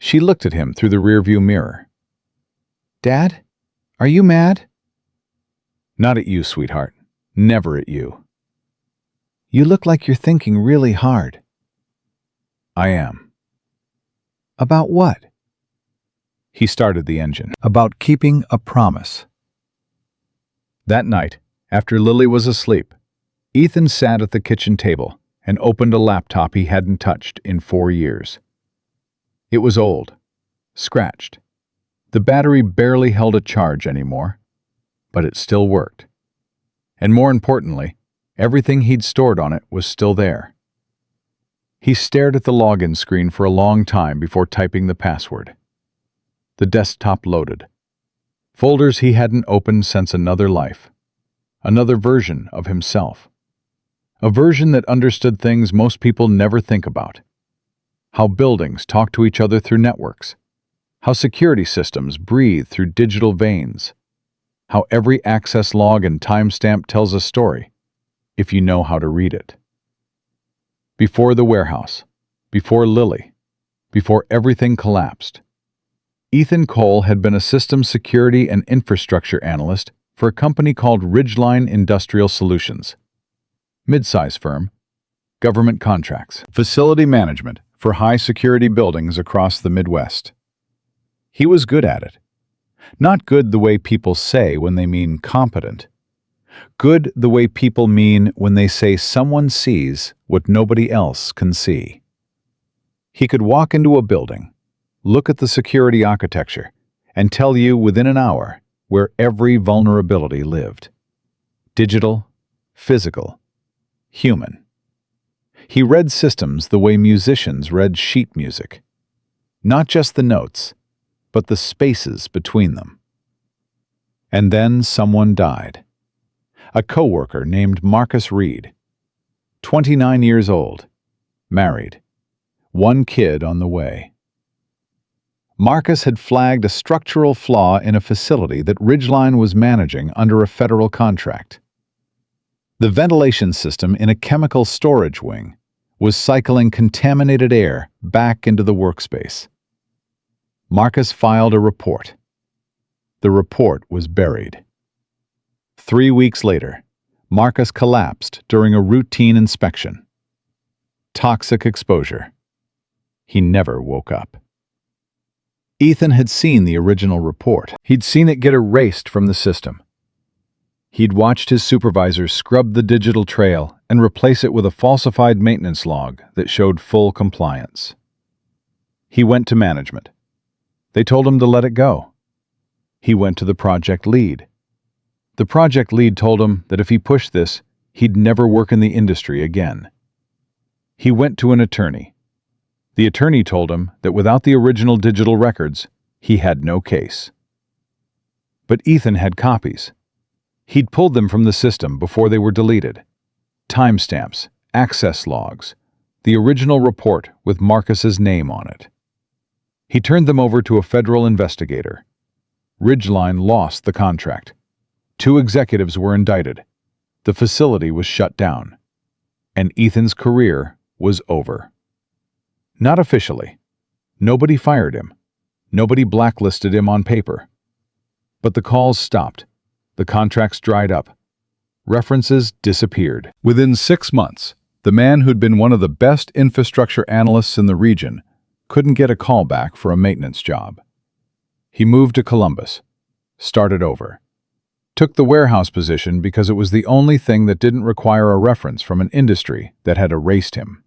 She looked at him through the rearview mirror. "Dad, are you mad?" "Not at you, sweetheart. Never at you." "You look like you're thinking really hard." "I am." "About what?" He started the engine. "About keeping a promise." That night, After Lily was asleep, Ethan sat at the kitchen table and opened a laptop he hadn't touched in 4 years. It was old, scratched. The battery barely held a charge anymore, but it still worked. And more importantly, everything he'd stored on it was still there. He stared at the login screen for a long time before typing the password. The desktop loaded. Folders he hadn't opened since another life. Another version of himself. A version that understood things most people never think about. How buildings talk to each other through networks. How security systems breathe through digital veins. How every access log and timestamp tells a story, if you know how to read it. Before the warehouse, before Lily, before everything collapsed, Ethan Cole had been a systems security and infrastructure analyst for a company called Ridgeline Industrial Solutions. Mid-size firm, government contracts, facility management for high-security buildings across the Midwest. He was good at it. Not good the way people say when they mean competent. Good the way people mean when they say someone sees what nobody else can see. He could walk into a building, look at the security architecture, and tell you within an hour where every vulnerability lived. Digital, physical, human. He read systems the way musicians read sheet music. Not just the notes, but the spaces between them. And then someone died. A coworker named Marcus Reed, 29 years old, married, 1 kid on the way. Marcus had flagged a structural flaw in a facility that Ridgeline was managing under a federal contract. The ventilation system in a chemical storage wing was cycling contaminated air back into the workspace. Marcus filed a report. The report was buried. 3 weeks later, Marcus collapsed during a routine inspection. Toxic exposure. He never woke up. Ethan had seen the original report. He'd seen it get erased from the system. He'd watched his supervisor scrub the digital trail and replace it with a falsified maintenance log that showed full compliance. He went to management. They told him to let it go. He went to the project lead. The project lead told him that if he pushed this, he'd never work in the industry again. He went to an attorney. The attorney told him that without the original digital records, he had no case. But Ethan had copies. He'd pulled them from the system before they were deleted. Timestamps, access logs, the original report with Marcus's name on it. He turned them over to a federal investigator. Ridgeline lost the contract. 2 executives were indicted. The facility was shut down. And Ethan's career was over. Not officially. Nobody fired him. Nobody blacklisted him on paper. But the calls stopped. The contracts dried up. References disappeared. Within 6 months, the man who'd been one of the best infrastructure analysts in the region couldn't get a call back for a maintenance job. He moved to Columbus, started over, took the warehouse position because it was the only thing that didn't require a reference from an industry that had erased him.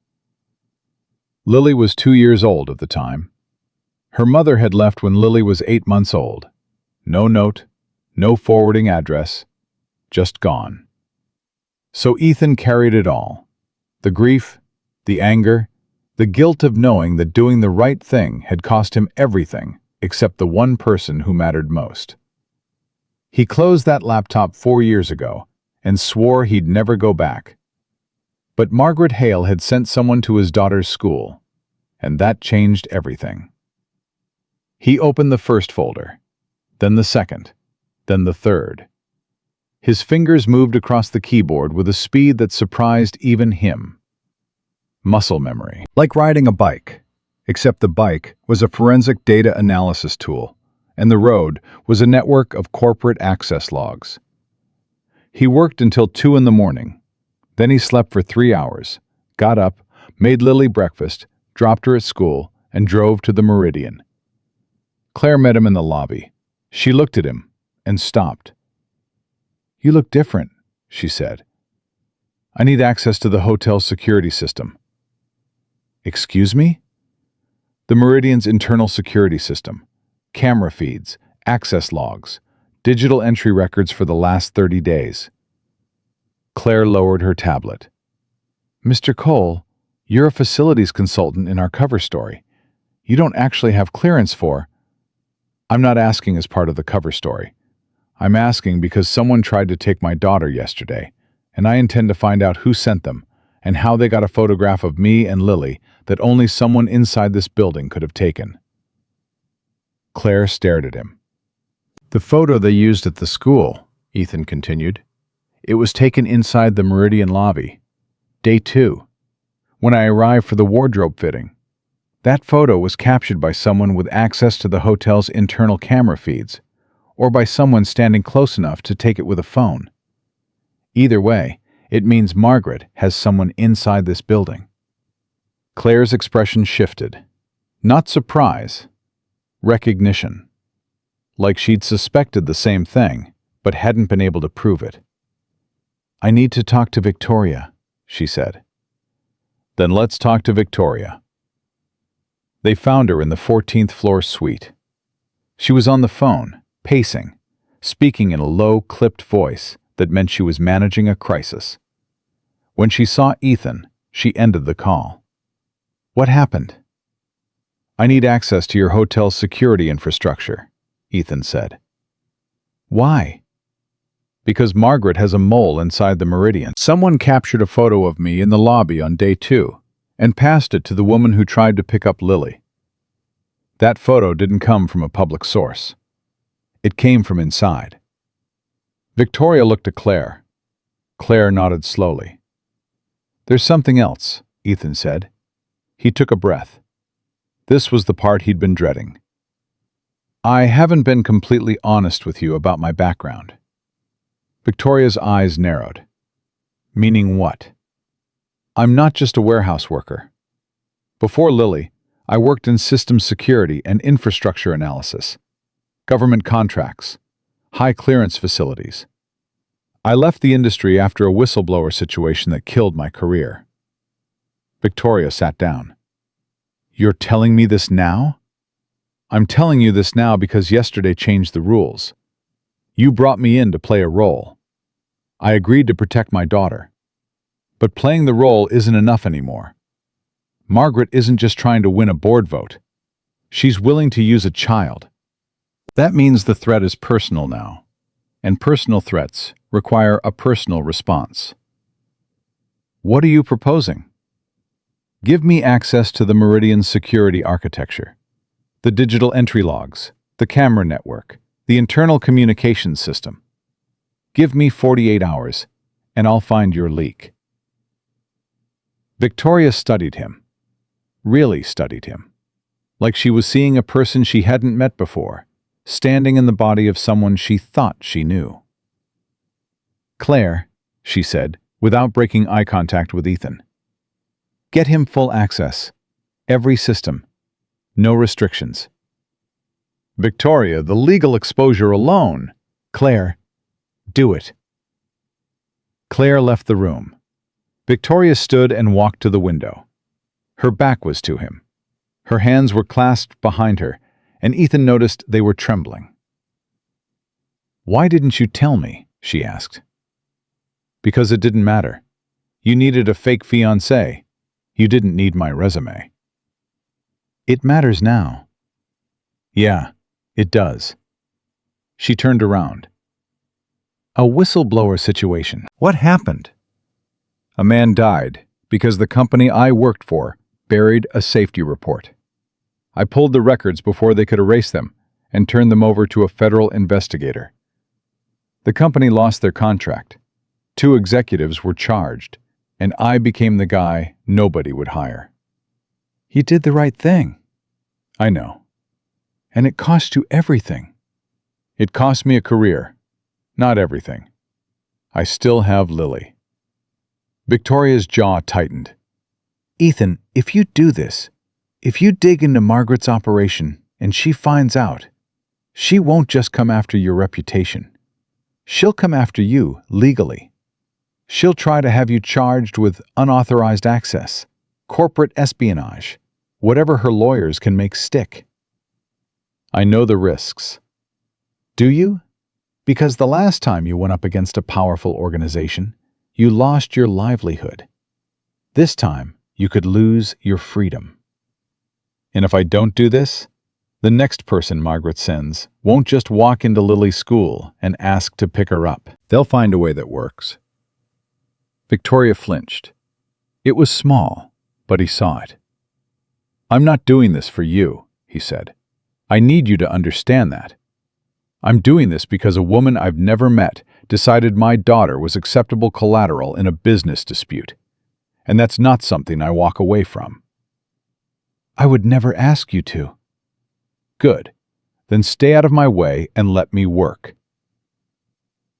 Lily was 2 years old at the time. Her mother had left when Lily was 8 months old. No note, no forwarding address, just gone. So Ethan carried it all. The grief, the anger, the guilt of knowing that doing the right thing had cost him everything except the one person who mattered most. He closed that laptop 4 years ago and swore he'd never go back. But Margaret Hale had sent someone to his daughter's school, and that changed everything. He opened the first folder, then the second, then the third. His fingers moved across the keyboard with a speed that surprised even him. Muscle memory. Like riding a bike, except the bike was a forensic data analysis tool, and the road was a network of corporate access logs. He worked until 2 in the morning. Then he slept for 3 hours, got up, made Lily breakfast, dropped her at school, and drove to the Meridian. Claire met him in the lobby. She looked at him and stopped. "You look different," she said. "I need access to the hotel's security system." "Excuse me?" "The Meridian's internal security system. Camera feeds, access logs, digital entry records for the last 30 days. Claire lowered her tablet. "Mr. Cole, you're a facilities consultant in our cover story. You don't actually have clearance for—" "I'm not asking as part of the cover story. I'm asking because someone tried to take my daughter yesterday, and I intend to find out who sent them and how they got a photograph of me and Lily that only someone inside this building could have taken." Claire stared at him. "The photo they used at the school," Ethan continued. "It was taken inside the Meridian lobby. Day 2, when I arrived for the wardrobe fitting. That photo was captured by someone with access to the hotel's internal camera feeds, or by someone standing close enough to take it with a phone. Either way, it means Margaret has someone inside this building." Claire's expression shifted. Not surprise, recognition. Like she'd suspected the same thing, but hadn't been able to prove it. "I need to talk to Victoria," she said. "Then let's talk to Victoria." They found her in the 14th floor suite. She was on the phone, pacing, speaking in a low, clipped voice that meant she was managing a crisis. When she saw Ethan, she ended the call. "What happened?" "I need access to your hotel's security infrastructure," Ethan said. "Why?" "Because Margaret has a mole inside the Meridian. Someone captured a photo of me in the lobby on day 2 and passed it to the woman who tried to pick up Lily. That photo didn't come from a public source. It came from inside." Victoria looked at Claire. Claire nodded slowly. "There's something else," Ethan said. He took a breath. This was the part he'd been dreading. "I haven't been completely honest with you about my background." Victoria's eyes narrowed. "Meaning what?" "I'm not just a warehouse worker. Before Lily, I worked in systems security and infrastructure analysis, government contracts, high clearance facilities. I left the industry after a whistleblower situation that killed my career." Victoria sat down. "You're telling me this now?" "I'm telling you this now because yesterday changed the rules. You brought me in to play a role. I agreed to protect my daughter. But playing the role isn't enough anymore. Margaret isn't just trying to win a board vote. She's willing to use a child. That means the threat is personal now, and personal threats require a personal response." "What are you proposing?" "Give me access to the Meridian security architecture, the digital entry logs, the camera network, the internal communications system. Give me 48 hours, and I'll find your leak." Victoria studied him, really studied him, like she was seeing a person she hadn't met before, standing in the body of someone she thought she knew. "Claire," she said, without breaking eye contact with Ethan. "Get him full access. Every system. No restrictions." "Victoria, the legal exposure alone—" "Claire, do it." Claire left the room. Victoria stood and walked to the window. Her back was to him. Her hands were clasped behind her, and Ethan noticed they were trembling. "Why didn't you tell me?" she asked. "Because it didn't matter. You needed a fake fiancé. You didn't need my resume." "It matters now." "Yeah, it does." She turned around. "A whistleblower situation. What happened?" "A man died because the company I worked for buried a safety report. I pulled the records before they could erase them and turned them over to a federal investigator. The company lost their contract. 2 executives were charged, and I became the guy nobody would hire." "You did the right thing." "I know. And it cost you everything." "It cost me a career. Not everything. I still have Lily." Victoria's jaw tightened. "Ethan, if you do this, if you dig into Margaret's operation and she finds out, she won't just come after your reputation. She'll come after you legally." She'll try to have you charged with unauthorized access, corporate espionage, whatever her lawyers can make stick. I know the risks. Do you? Because the last time you went up against a powerful organization, you lost your livelihood. This time, you could lose your freedom. And if I don't do this, the next person Margaret sends won't just walk into Lily's school and ask to pick her up. They'll find a way that works. Victoria flinched. It was small, but he saw it. I'm not doing this for you, he said. I need you to understand that. I'm doing this because a woman I've never met decided my daughter was acceptable collateral in a business dispute. And that's not something I walk away from. I would never ask you to. Good. Then stay out of my way and let me work.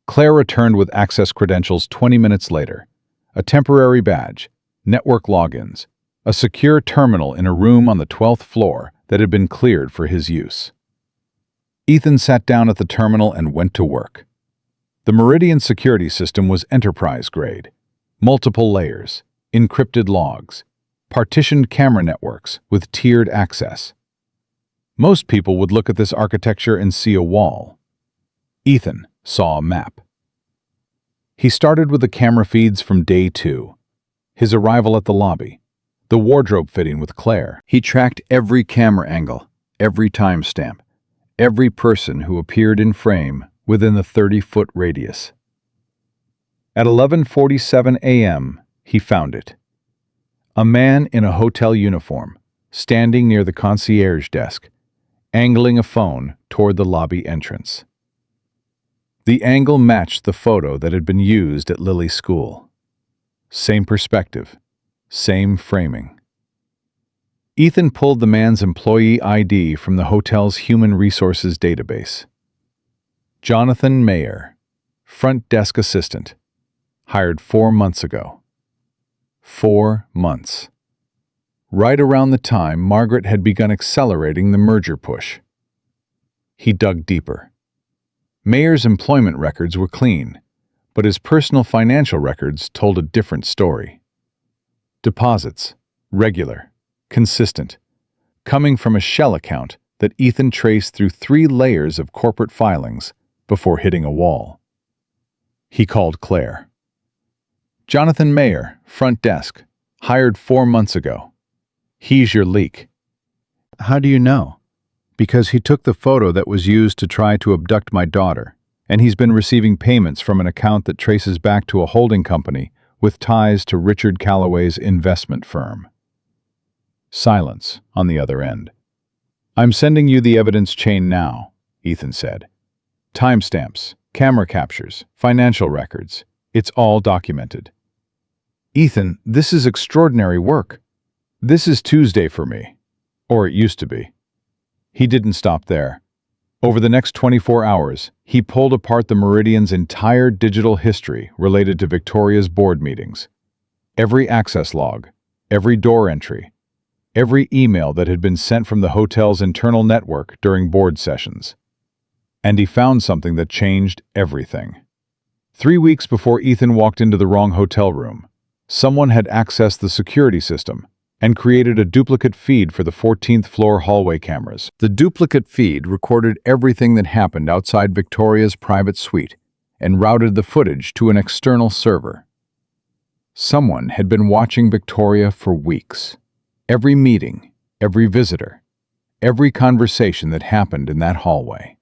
Claire returned with access credentials 20 minutes later, a temporary badge, network logins, a secure terminal in a room on the 12th floor that had been cleared for his use. Ethan sat down at the terminal and went to work. The Meridian security system was enterprise grade, multiple layers, encrypted logs, partitioned camera networks with tiered access. Most people would look at this architecture and see a wall. Ethan saw a map. He started with the camera feeds from day 2, his arrival at the lobby, the wardrobe fitting with Claire. He tracked every camera angle, every timestamp, every person who appeared in frame within the 30-foot radius. At 11:47 a.m., he found it. A man in a hotel uniform, standing near the concierge desk, angling a phone toward the lobby entrance. The angle matched the photo that had been used at Lily's school. Same perspective, same framing. Ethan pulled the man's employee ID from the hotel's human resources database. Jonathan Mayer, front desk assistant, hired 4 months ago. 4 months. Right around the time Margaret had begun accelerating the merger push. He dug deeper. Mayer's employment records were clean, but his personal financial records told a different story. Deposits, regular, consistent, coming from a shell account that Ethan traced through 3 layers of corporate filings before hitting a wall. He called Claire. Jonathan Mayer, front desk, hired 4 months ago. He's your leak. How do you know? Because he took the photo that was used to try to abduct my daughter, and he's been receiving payments from an account that traces back to a holding company with ties to Richard Calloway's investment firm. Silence on the other end. I'm sending you the evidence chain now, Ethan said. Timestamps, camera captures, financial records. It's all documented. Ethan, this is extraordinary work. This is Tuesday for me. Or it used to be. He didn't stop there. Over the next 24 hours, he pulled apart the Meridian's entire digital history related to Victoria's board meetings. Every access log, every door entry, every email that had been sent from the hotel's internal network during board sessions. And he found something that changed everything. 3 weeks before Ethan walked into the wrong hotel room, someone had accessed the security system and created a duplicate feed for the 14th floor hallway cameras. The duplicate feed recorded everything that happened outside Victoria's private suite and routed the footage to an external server. Someone had been watching Victoria for weeks. Every meeting, every visitor, every conversation that happened in that hallway.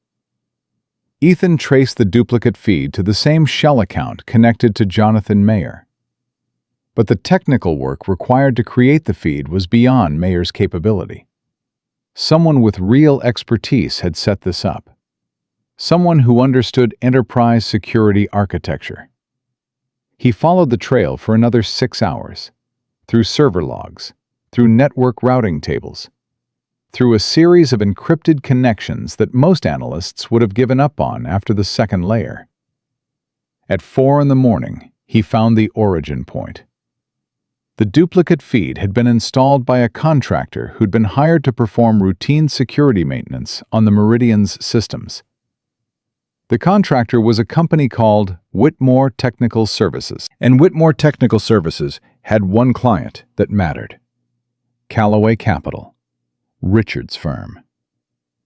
Ethan traced the duplicate feed to the same shell account connected to Jonathan Mayer. But the technical work required to create the feed was beyond Mayer's capability. Someone with real expertise had set this up. Someone who understood enterprise security architecture. He followed the trail for another 6 hours, through server logs, through network routing tables, through a series of encrypted connections that most analysts would have given up on after the second layer. At 4 in the morning, he found the origin point. The duplicate feed had been installed by a contractor who'd been hired to perform routine security maintenance on the Meridian's systems. The contractor was a company called Whitmore Technical Services. And Whitmore Technical Services had one client that mattered: Callaway Capital, Richard's firm.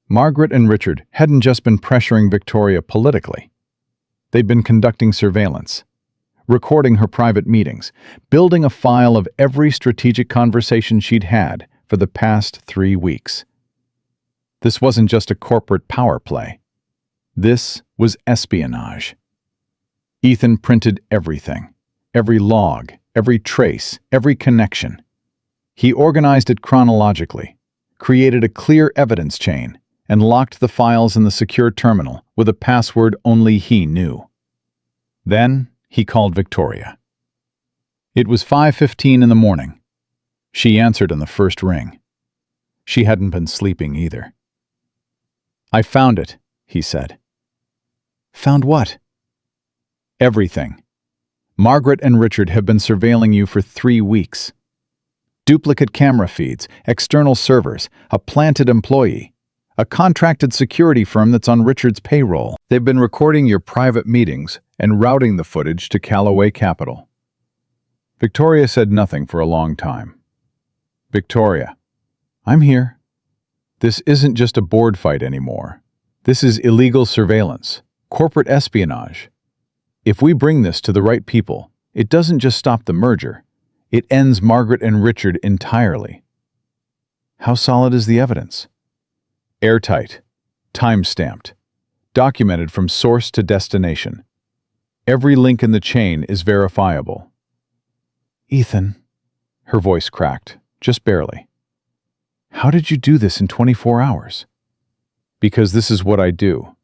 Margaret and Richard hadn't just been pressuring Victoria politically. They'd been conducting surveillance, recording her private meetings, building a file of every strategic conversation she'd had for the past 3 weeks. This wasn't just a corporate power play. This was espionage. Ethan printed everything, every log, every trace, every connection. He organized it chronologically, created a clear evidence chain, and locked the files in the secure terminal with a password only he knew. Then he called Victoria. It was 5:15 in the morning. She answered on the first ring. She hadn't been sleeping either. "I found it," he said. "Found what?" "Everything. Margaret and Richard have been surveilling you for 3 weeks. Duplicate camera feeds, external servers, a planted employee, a contracted security firm that's on Richard's payroll. They've been recording your private meetings and routing the footage to Callaway Capital." Victoria said nothing for a long time. "Victoria, I'm here. This isn't just a board fight anymore. This is illegal surveillance, corporate espionage. If we bring this to the right people, it doesn't just stop the merger. It ends Margaret and Richard entirely." "How solid is the evidence?" "Airtight, time-stamped, documented from source to destination. Every link in the chain is verifiable." "Ethan," her voice cracked, just barely. "How did you do this in 24 hours? "Because this is what I do,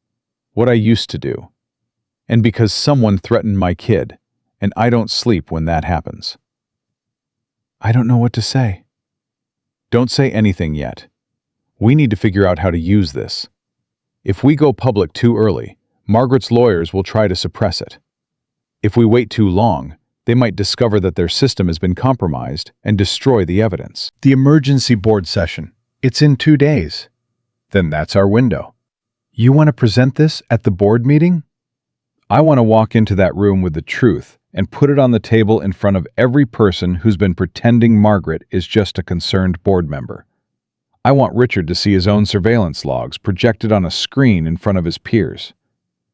what I used to do. And because someone threatened my kid, and I don't sleep when that happens." "I don't know what to say." "Don't say anything yet. We need to figure out how to use this. If we go public too early, Margaret's lawyers will try to suppress it. If we wait too long, they might discover that their system has been compromised and destroy the evidence." "The emergency board session. It's in 2 days. "Then that's our window." "You want to present this at the board meeting?" "I want to walk into that room with the truth and put it on the table in front of every person who's been pretending Margaret is just a concerned board member. I want Richard to see his own surveillance logs projected on a screen in front of his peers.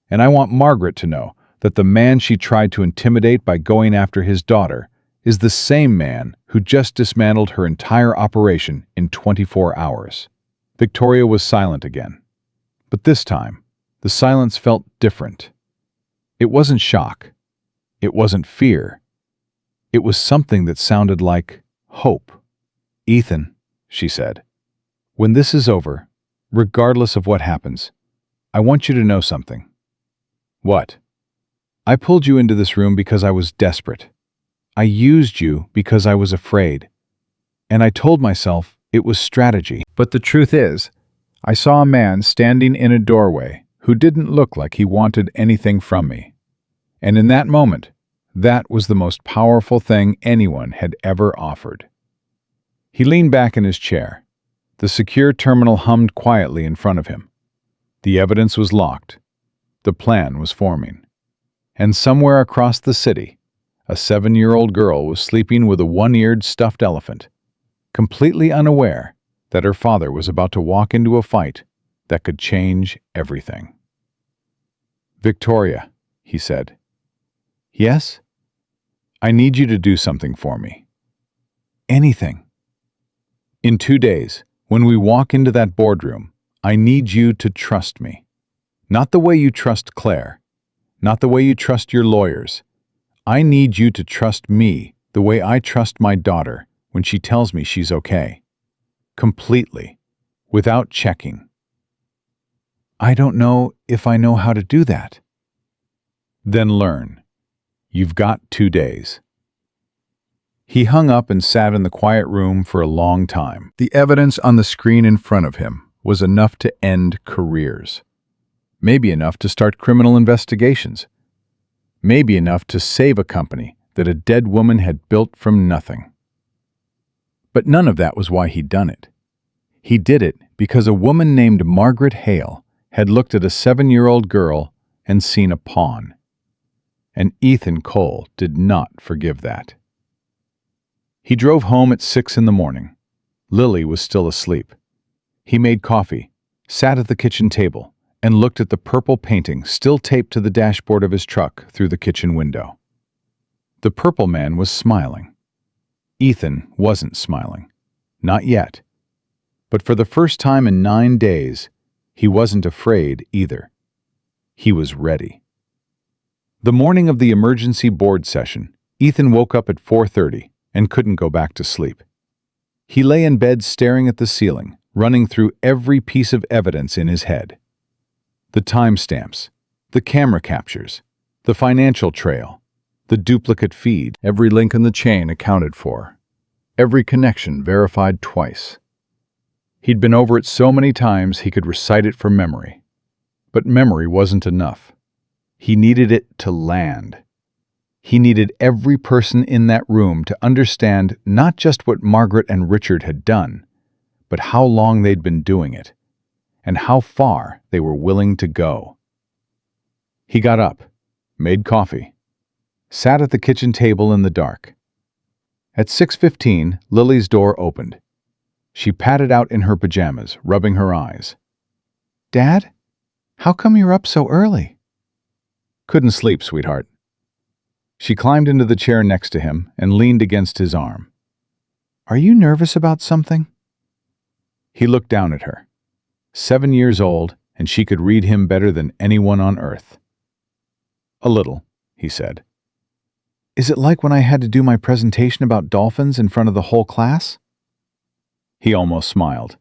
And I want Margaret to know that the man she tried to intimidate by going after his daughter is the same man who just dismantled her entire operation in 24 hours. Victoria was silent again. But this time, the silence felt different. It wasn't shock. It wasn't fear. It was something that sounded like hope. "Ethan," she said, "when this is over, regardless of what happens, I want you to know something." "What?" "I pulled you into this room because I was desperate. I used you because I was afraid. And I told myself it was strategy. But the truth is, I saw a man standing in a doorway who didn't look like he wanted anything from me. And in that moment, that was the most powerful thing anyone had ever offered." He leaned back in his chair. The secure terminal hummed quietly in front of him. The evidence was locked. The plan was forming. And somewhere across the city, a 7-year-old girl was sleeping with a 1-eared stuffed elephant, completely unaware that her father was about to walk into a fight that could change everything. "Victoria," he said. "Yes?" "I need you to do something for me." "Anything." "In 2 days, when we walk into that boardroom, I need you to trust me. Not the way you trust Claire. Not the way you trust your lawyers. I need you to trust me the way I trust my daughter when she tells me she's okay. Completely. Without checking." "I don't know if I know how to do that." "Then learn. You've got 2 days." He hung up and sat in the quiet room for a long time. The evidence on the screen in front of him was enough to end careers. Maybe enough to start criminal investigations. Maybe enough to save a company that a dead woman had built from nothing. But none of that was why he'd done it. He did it because a woman named Margaret Hale had looked at a 7-year-old girl and seen a pawn. And Ethan Cole did not forgive that. He drove home at 6 in the morning. Lily was still asleep. He made coffee, sat at the kitchen table, and looked at the purple painting still taped to the dashboard of his truck through the kitchen window. The purple man was smiling. Ethan wasn't smiling. Not yet. But for the first time in 9 days, he wasn't afraid either. He was ready. The morning of the emergency board session, Ethan woke up at 4:30 and couldn't go back to sleep. He lay in bed staring at the ceiling, running through every piece of evidence in his head. The timestamps, the camera captures, the financial trail, the duplicate feed, every link in the chain accounted for, every connection verified twice. He'd been over it so many times he could recite it from memory. But memory wasn't enough. He needed it to land. He needed every person in that room to understand not just what Margaret and Richard had done, but how long they'd been doing it, and how far they were willing to go. He got up, made coffee, sat at the kitchen table in the dark. At 6:15, Lily's door opened. She padded out in her pajamas, rubbing her eyes. "Dad? How come you're up so early?" "Couldn't sleep, sweetheart." She climbed into the chair next to him and leaned against his arm. "Are you nervous about something?" He looked down at her. 7 years old, and she could read him better than anyone on earth. "A little," he said. "Is it like when I had to do my presentation about dolphins in front of the whole class?" He almost smiled.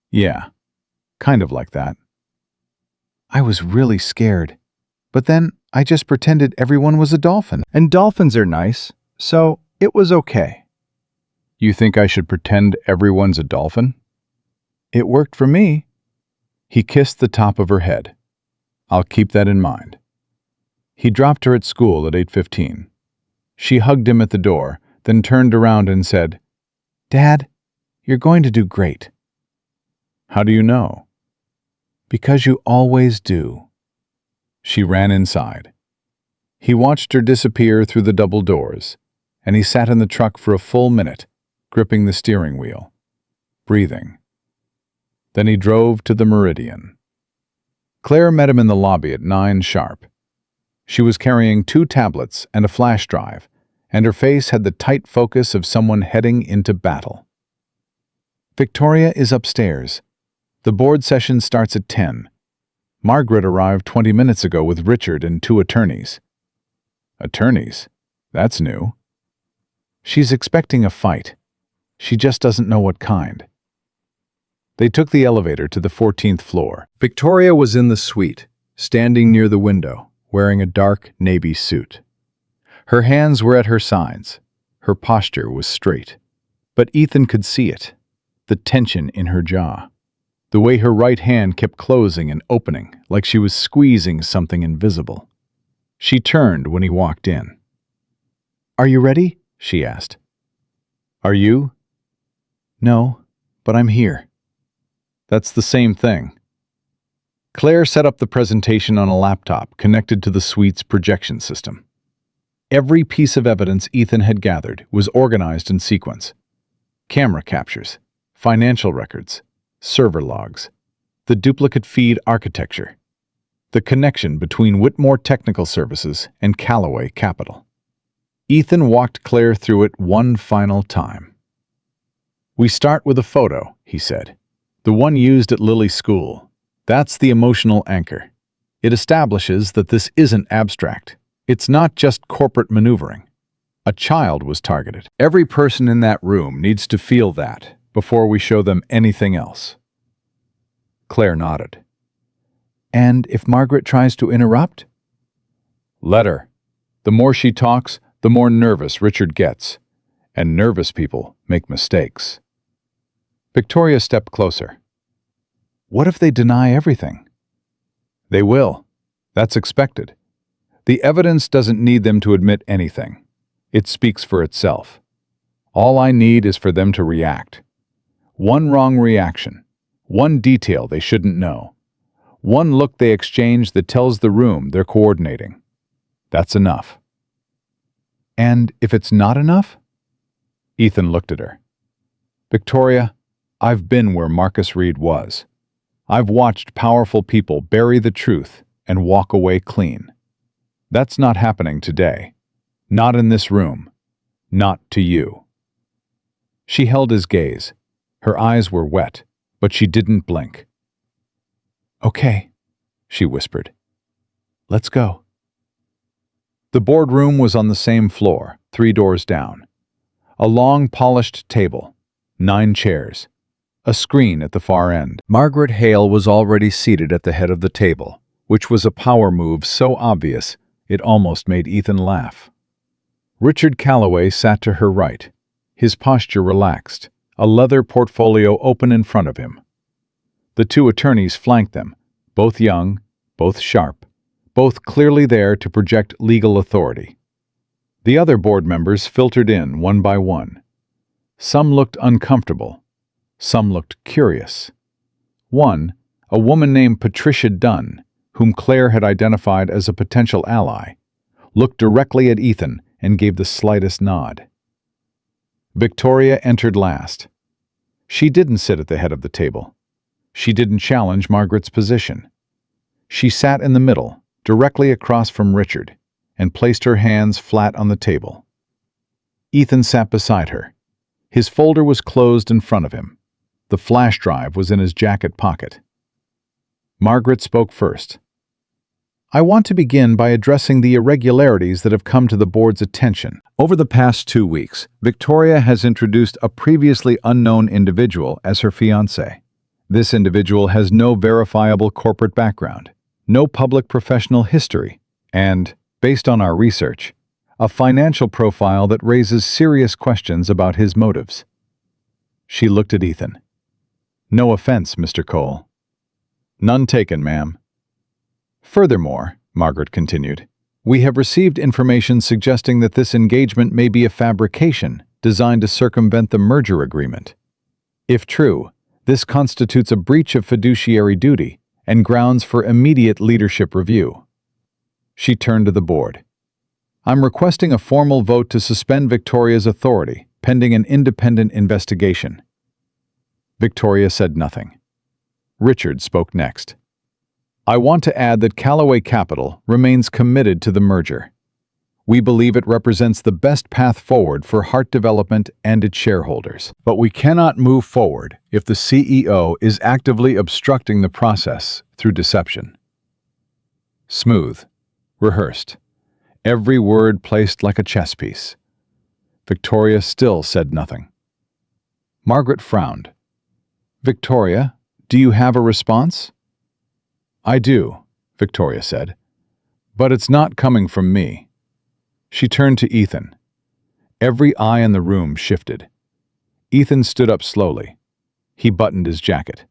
"Yeah, kind of like that." "I was really scared. But then I just pretended everyone was a dolphin. And dolphins are nice, so it was okay." "You think I should pretend everyone's a dolphin?" "It worked for me." He kissed the top of her head. "I'll keep that in mind." He dropped her at school at 8:15. She hugged him at the door, then turned around and said, "Dad, you're going to do great." "How do you know?" "Because you always do." She ran inside. He watched her disappear through the double doors, and he sat in the truck for a full minute, gripping the steering wheel, breathing. Then he drove to the Meridian. Claire met him in the lobby at 9 sharp. She was carrying 2 tablets and a flash drive, and her face had the tight focus of someone heading into battle. "Victoria is upstairs. The board session starts at 10. Margaret arrived 20 minutes ago with Richard and 2 attorneys." "Attorneys? That's new." "She's expecting a fight. She just doesn't know what kind." They took the elevator to the 14th floor. Victoria was in the suite, standing near the window, wearing a dark navy suit. Her hands were at her sides. Her posture was straight. But Ethan could see it, the tension in her jaw. The way her right hand kept closing and opening, like she was squeezing something invisible. She turned when he walked in. "Are you ready?" she asked. "Are you?" "No, but I'm here." "That's the same thing." Claire set up the presentation on a laptop connected to the suite's projection system. Every piece of evidence Ethan had gathered was organized in sequence. Camera captures, financial records, server logs, the duplicate feed architecture, the connection between Whitmore Technical Services and Callaway Capital. Ethan walked Claire through it one final time. "We start with a photo," he said. "The one used at Lily's school. That's the emotional anchor. It establishes that this isn't abstract. It's not just corporate maneuvering. A child was targeted. Every person in that room needs to feel that before we show them anything else." Claire nodded. "And if Margaret tries to interrupt?" "Let her. The more she talks, the more nervous Richard gets. And nervous people make mistakes." Victoria stepped closer. "What if they deny everything?" "They will. That's expected. The evidence doesn't need them to admit anything. It speaks for itself. All I need is for them to react. One wrong reaction, one detail they shouldn't know, One look they exchange that tells the room they're coordinating. That's enough. And if it's not enough? Ethan looked at her. Victoria, I've been where Marcus Reed was. I've watched powerful people bury the truth and walk away clean. That's not happening today. Not in this room. Not to you. She held his gaze. Her eyes were wet, but she didn't blink. Okay, she whispered. Let's go. The boardroom was on the same floor, 3 doors down. A long, polished table, 9 chairs, a screen at the far end. Margaret Hale was already seated at the head of the table, which was a power move so obvious it almost made Ethan laugh. Richard Calloway sat to her right, his posture relaxed, a leather portfolio open in front of him. The 2 attorneys flanked them, both young, both sharp, both clearly there to project legal authority. The other board members filtered in one by one. Some looked uncomfortable. Some looked curious. One, a woman named Patricia Dunn, whom Claire had identified as a potential ally, looked directly at Ethan and gave the slightest nod. Victoria entered last. She didn't sit at the head of the table. She didn't challenge Margaret's position. She sat in the middle, directly across from Richard, and placed her hands flat on the table. Ethan sat beside her. His folder was closed in front of him. The flash drive was in his jacket pocket. Margaret spoke first. I want to begin by addressing the irregularities that have come to the board's attention. Over the past 2 weeks, Victoria has introduced a previously unknown individual as her fiancé. This individual has no verifiable corporate background, no public professional history, and, based on our research, a financial profile that raises serious questions about his motives. She looked at Ethan. No offense, Mr. Cole. None taken, ma'am. Furthermore, Margaret continued, we have received information suggesting that this engagement may be a fabrication designed to circumvent the merger agreement. If true, this constitutes a breach of fiduciary duty and grounds for immediate leadership review. She turned to the board. I'm requesting a formal vote to suspend Victoria's authority, pending an independent investigation. Victoria said nothing. Richard spoke next. I want to add that Calloway Capital remains committed to the merger. We believe it represents the best path forward for Hart Development and its shareholders. But we cannot move forward if the CEO is actively obstructing the process through deception. Smooth, rehearsed, every word placed like a chess piece. Victoria still said nothing. Margaret frowned. Victoria, do you have a response? I do, Victoria said, but it's not coming from me. She turned to Ethan. Every eye in the room shifted. Ethan stood up slowly. He buttoned his jacket.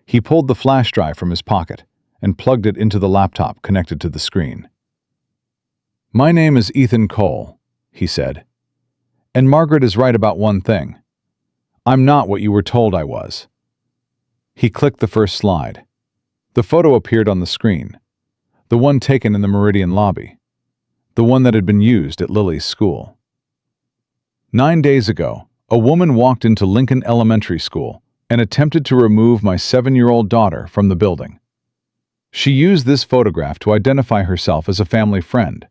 He pulled the flash drive from his pocket and plugged it into the laptop connected to the screen. My name is Ethan Cole, he said. And Margaret is right about one thing. I'm not what you were told I was. He clicked the first slide. The photo appeared on the screen. The one taken in the Meridian lobby. The one that had been used at Lily's school. 9 days ago, a woman walked into Lincoln Elementary School and attempted to remove my 7-year-old daughter from the building. She used this photograph to identify herself as a family friend.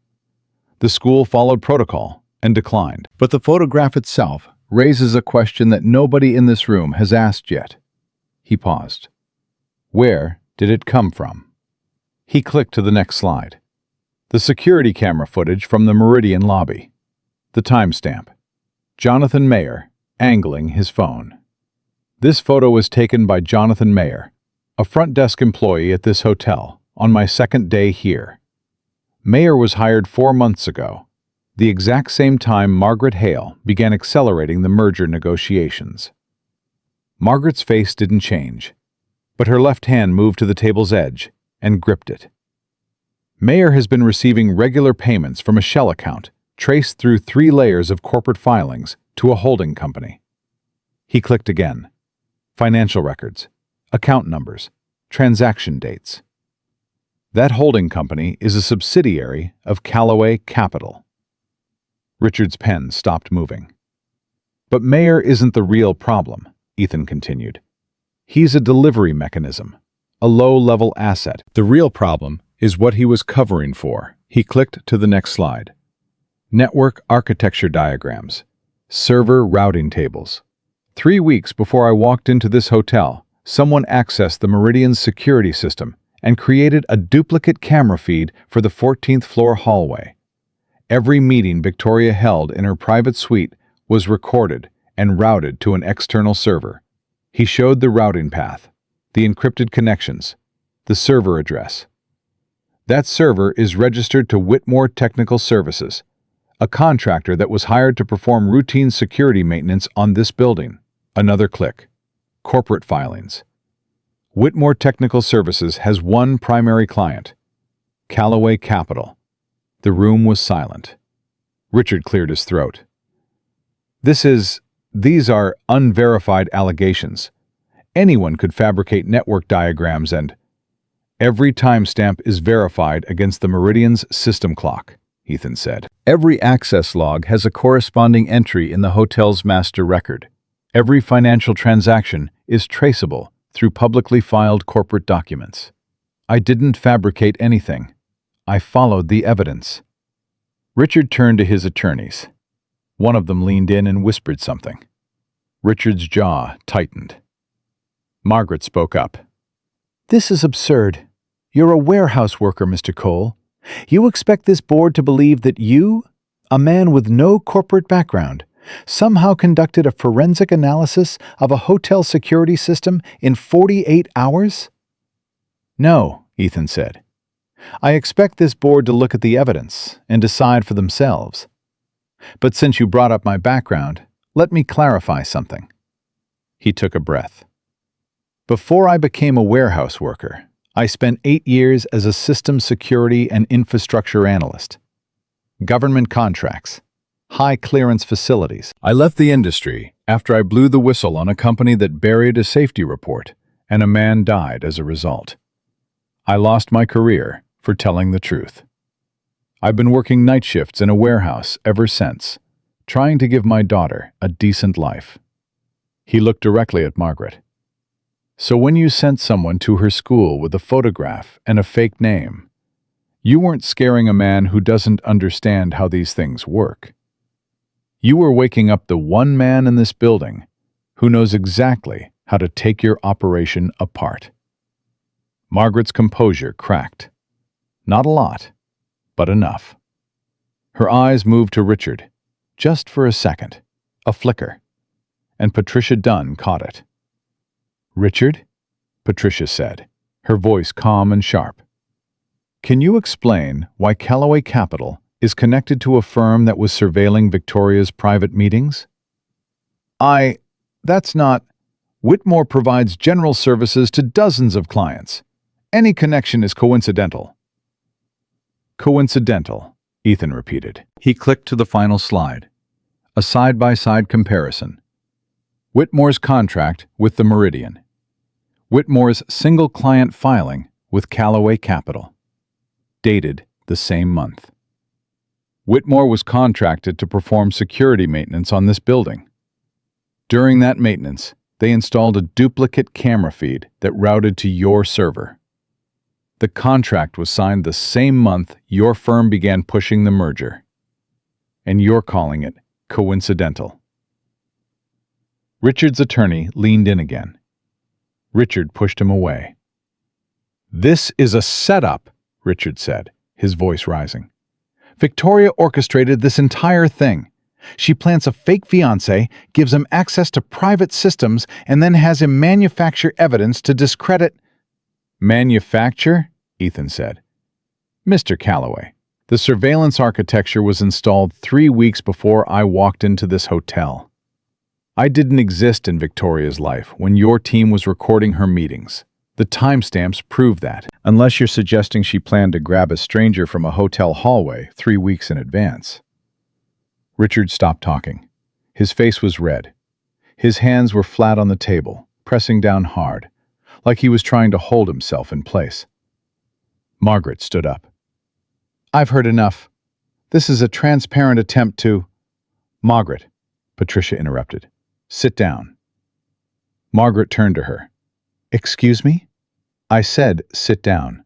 The school followed protocol and declined. But the photograph itself raises a question that nobody in this room has asked yet. He paused. Where did it come from? He clicked to the next slide. The security camera footage from the Meridian lobby. The timestamp. Jonathan Mayer, angling his phone. This photo was taken by Jonathan Mayer, a front desk employee at this hotel, on my second day here. Mayer was hired 4 months ago, the exact same time Margaret Hale began accelerating the merger negotiations. Margaret's face didn't change, but her left hand moved to the table's edge and gripped it. Mayer has been receiving regular payments from a shell account traced through 3 layers of corporate filings to a holding company. He clicked again. Financial records, account numbers, transaction dates. That holding company is a subsidiary of Callaway Capital. Richard's pen stopped moving. But Mayer isn't the real problem, Ethan continued. He's a delivery mechanism, a low-level asset. The real problem is what he was covering for. He clicked to the next slide. Network architecture diagrams. Server routing tables. 3 weeks before I walked into this hotel, someone accessed the Meridian's security system and created a duplicate camera feed for the 14th floor hallway. Every meeting Victoria held in her private suite was recorded and routed to an external server. He showed the routing path, the encrypted connections, the server address. That server is registered to Whitmore Technical Services, a contractor that was hired to perform routine security maintenance on this building. Another click. Corporate filings. Whitmore Technical Services has one primary client, Callaway Capital. The room was silent. Richard cleared his throat. These are unverified allegations. Anyone could fabricate network diagrams and every timestamp is verified against the Meridian's system clock, Ethan said. Every access log has a corresponding entry in the hotel's master record. Every financial transaction is traceable through publicly filed corporate documents. I didn't fabricate anything. I followed the evidence. Richard turned to his attorneys. One of them leaned in and whispered something. Richard's jaw tightened. Margaret spoke up. "This is absurd. You're a warehouse worker, Mr. Cole. You expect this board to believe that you, a man with no corporate background, somehow conducted a forensic analysis of a hotel security system in 48 hours? No, Ethan said. I expect this board to look at the evidence and decide for themselves. But since you brought up my background, let me clarify something." He took a breath. "Before I became a warehouse worker, I spent 8 years as a system security and infrastructure analyst. Government contracts, high clearance facilities. I left the industry after I blew the whistle on a company that buried a safety report, and a man died as a result. I lost my career for telling the truth. I've been working night shifts in a warehouse ever since, trying to give my daughter a decent life." He looked directly at Margaret. "So when you sent someone to her school with a photograph and a fake name, you weren't scaring a man who doesn't understand how these things work. You were waking up the one man in this building who knows exactly how to take your operation apart." Margaret's composure cracked. Not a lot, but enough. Her eyes moved to Richard, just for a second, a flicker, and Patricia Dunn caught it. "Richard," Patricia said, her voice calm and sharp, "can you explain why Callaway Capital is connected to a firm that was surveilling Victoria's private meetings?" That's not. Whitmore provides general services to dozens of clients. Any connection is coincidental." "Coincidental," Ethan repeated. He clicked to the final slide. A side-by-side comparison. Whitmore's contract with the Meridian. Whitmore's single client filing with Callaway Capital. Dated the same month. Whitmore was contracted to perform security maintenance on this building. During that maintenance, they installed a duplicate camera feed that routed to your server. The contract was signed the same month your firm began pushing the merger. And you're calling it coincidental. Richard's attorney leaned in again. Richard pushed him away. "This is a setup," Richard said, his voice rising. "Victoria orchestrated this entire thing. She plants a fake fiancé, gives him access to private systems, and then has him manufacture evidence to discredit—" "Manufacture?" Ethan said. "Mr. Callaway, the surveillance architecture was installed 3 weeks before I walked into this hotel. I didn't exist in Victoria's life when your team was recording her meetings. The timestamps prove that, unless you're suggesting she planned to grab a stranger from a hotel hallway 3 weeks in advance." Richard stopped talking. His face was red. His hands were flat on the table, pressing down hard, like he was trying to hold himself in place. Margaret stood up. I've heard enough. This is a transparent attempt to— Margaret, Patricia interrupted. Sit down. Margaret turned to her. Excuse me? I said sit down.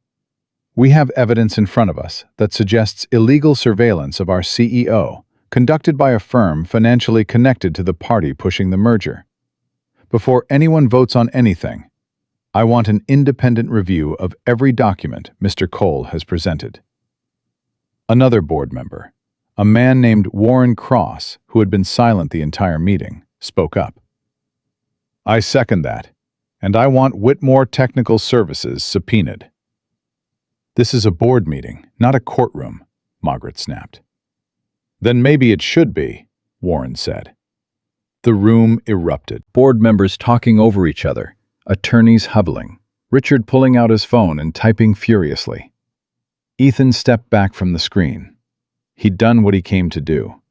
We have evidence in front of us that suggests illegal surveillance of our CEO, conducted by a firm financially connected to the party pushing the merger. Before anyone votes on anything, I want an independent review of every document Mr. Cole has presented. Another board member, a man named Warren Cross, who had been silent the entire meeting, spoke up. I second that, and I want Whitmore Technical Services subpoenaed. This is a board meeting, not a courtroom, Margaret snapped. Then maybe it should be, Warren said. The room erupted. Board members talking over each other, attorneys hubbling, Richard pulling out his phone and typing furiously. Ethan stepped back from the screen. He'd done what he came to do.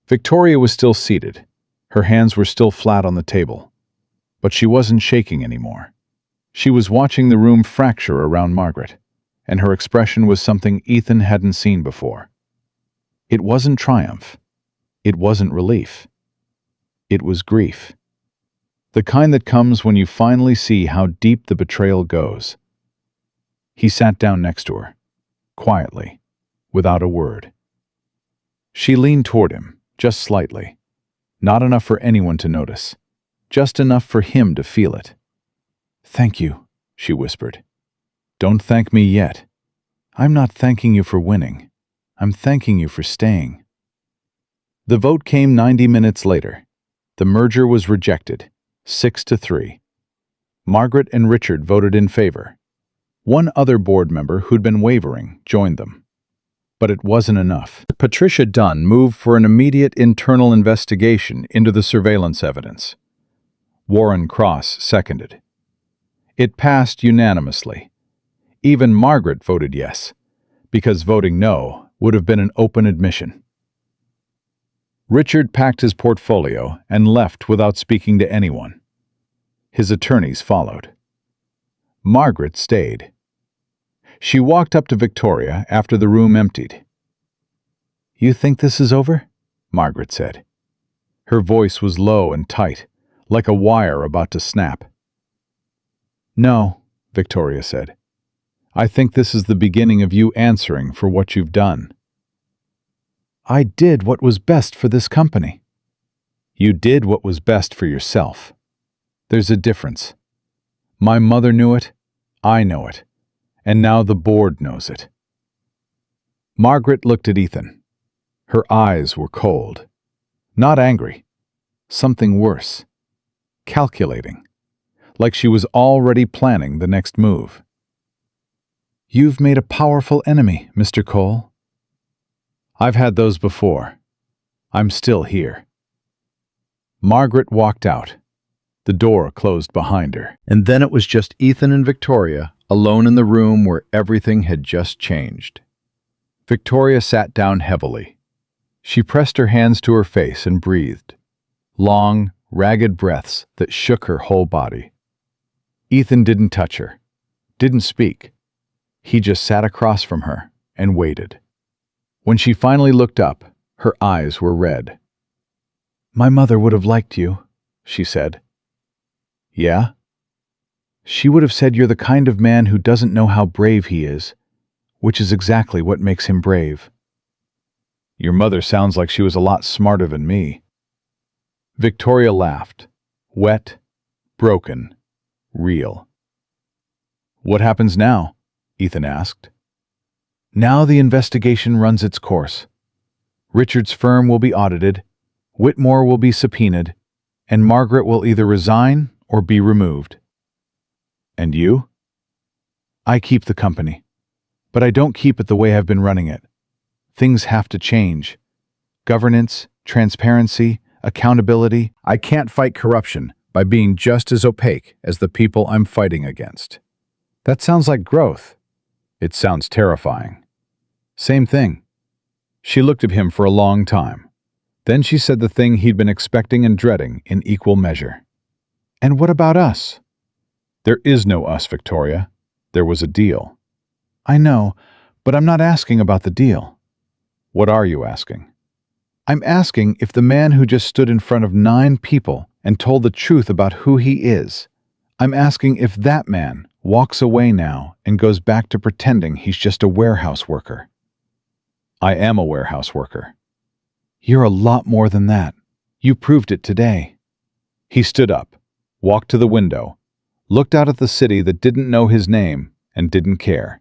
Victoria was still seated. Her hands were still flat on the table. But she wasn't shaking anymore. She was watching the room fracture around Margaret, and her expression was something Ethan hadn't seen before. It wasn't triumph. It wasn't relief. It was grief. The kind that comes when you finally see how deep the betrayal goes. He sat down next to her, quietly, without a word. She leaned toward him, just slightly. Not enough for anyone to notice. Just enough for him to feel it. Thank you, she whispered. Don't thank me yet. I'm not thanking you for winning. I'm thanking you for staying. The vote came 90 minutes later. The merger was rejected, 6-3. Margaret and Richard voted in favor. One other board member who'd been wavering joined them. But it wasn't enough. Patricia Dunn moved for an immediate internal investigation into the surveillance evidence. Warren Cross seconded. It passed unanimously. Even Margaret voted yes, because voting no would have been an open admission. Richard packed his portfolio and left without speaking to anyone. His attorneys followed. Margaret stayed. She walked up to Victoria after the room emptied. You think this is over? Margaret said. Her voice was low and tight, like a wire about to snap. No, Victoria said. I think this is the beginning of you answering for what you've done. I did what was best for this company. You did what was best for yourself. There's a difference. My mother knew it, I know it, and now the board knows it. Margaret looked at Ethan. Her eyes were cold. Not angry. Something worse. Calculating. Like she was already planning the next move. You've made a powerful enemy, Mr. Cole. I've had those before. I'm still here. Margaret walked out. The door closed behind her. And then it was just Ethan and Victoria, alone in the room where everything had just changed. Victoria sat down heavily. She pressed her hands to her face and breathed. Long, ragged breaths that shook her whole body. Ethan didn't touch her, didn't speak. He just sat across from her and waited. When she finally looked up, her eyes were red. My mother would have liked you, she said. Yeah? She would have said you're the kind of man who doesn't know how brave he is, which is exactly what makes him brave. Your mother sounds like she was a lot smarter than me. Victoria laughed. Wet, broken, real. What happens now? Ethan asked. Now the investigation runs its course. Richard's firm will be audited, Whitmore will be subpoenaed, and Margaret will either resign or be removed. And you? I keep the company, but I don't keep it the way I've been running it. Things have to change. Governance, transparency, accountability. I can't fight corruption by being just as opaque as the people I'm fighting against. That sounds like growth. It sounds terrifying. Same thing. She looked at him for a long time. Then she said the thing he'd been expecting and dreading in equal measure. And what about us? There is no us, Victoria. There was a deal. I know, but I'm not asking about the deal. What are you asking? I'm asking if the man who just stood in front of 9 people and told the truth about who he is, I'm asking if that man walks away now and goes back to pretending he's just a warehouse worker. I am a warehouse worker. You're a lot more than that. You proved it today. He stood up, walked to the window, looked out at the city that didn't know his name and didn't care.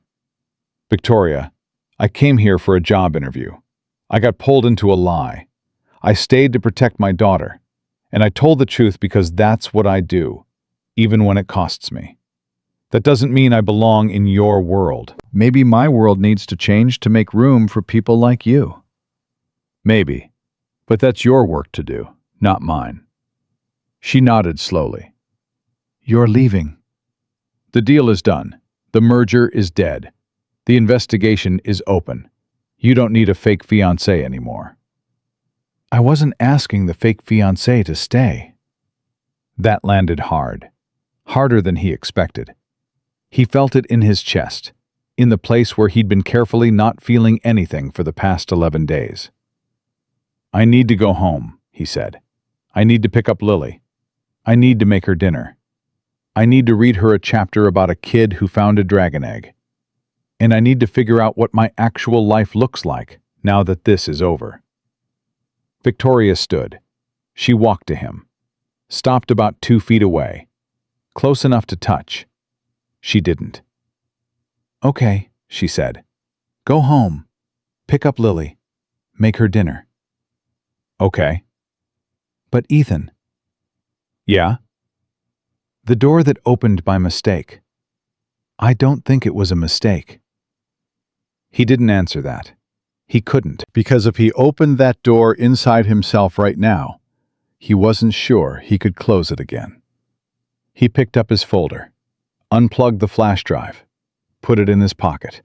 Victoria, I came here for a job interview. I got pulled into a lie. I stayed to protect my daughter, and I told the truth because that's what I do, even when it costs me. That doesn't mean I belong in your world. Maybe my world needs to change to make room for people like you. Maybe, but that's your work to do, not mine. She nodded slowly. You're leaving. The deal is done. The merger is dead. The investigation is open. You don't need a fake fiancé anymore. I wasn't asking the fake fiancé to stay. That landed hard. Harder than he expected. He felt it in his chest, in the place where he'd been carefully not feeling anything for the past 11 days. I need to go home, he said. I need to pick up Lily. I need to make her dinner. I need to read her a chapter about a kid who found a dragon egg. And I need to figure out what my actual life looks like now that this is over. Victoria stood. She walked to him, stopped about 2 feet away, close enough to touch. She didn't. Okay, she said. Go home. Pick up Lily. Make her dinner. Okay. But Ethan. Yeah? The door that opened by mistake. I don't think it was a mistake. He didn't answer that. He couldn't, because if he opened that door inside himself right now, he wasn't sure he could close it again. He picked up his folder, unplugged the flash drive, put it in his pocket.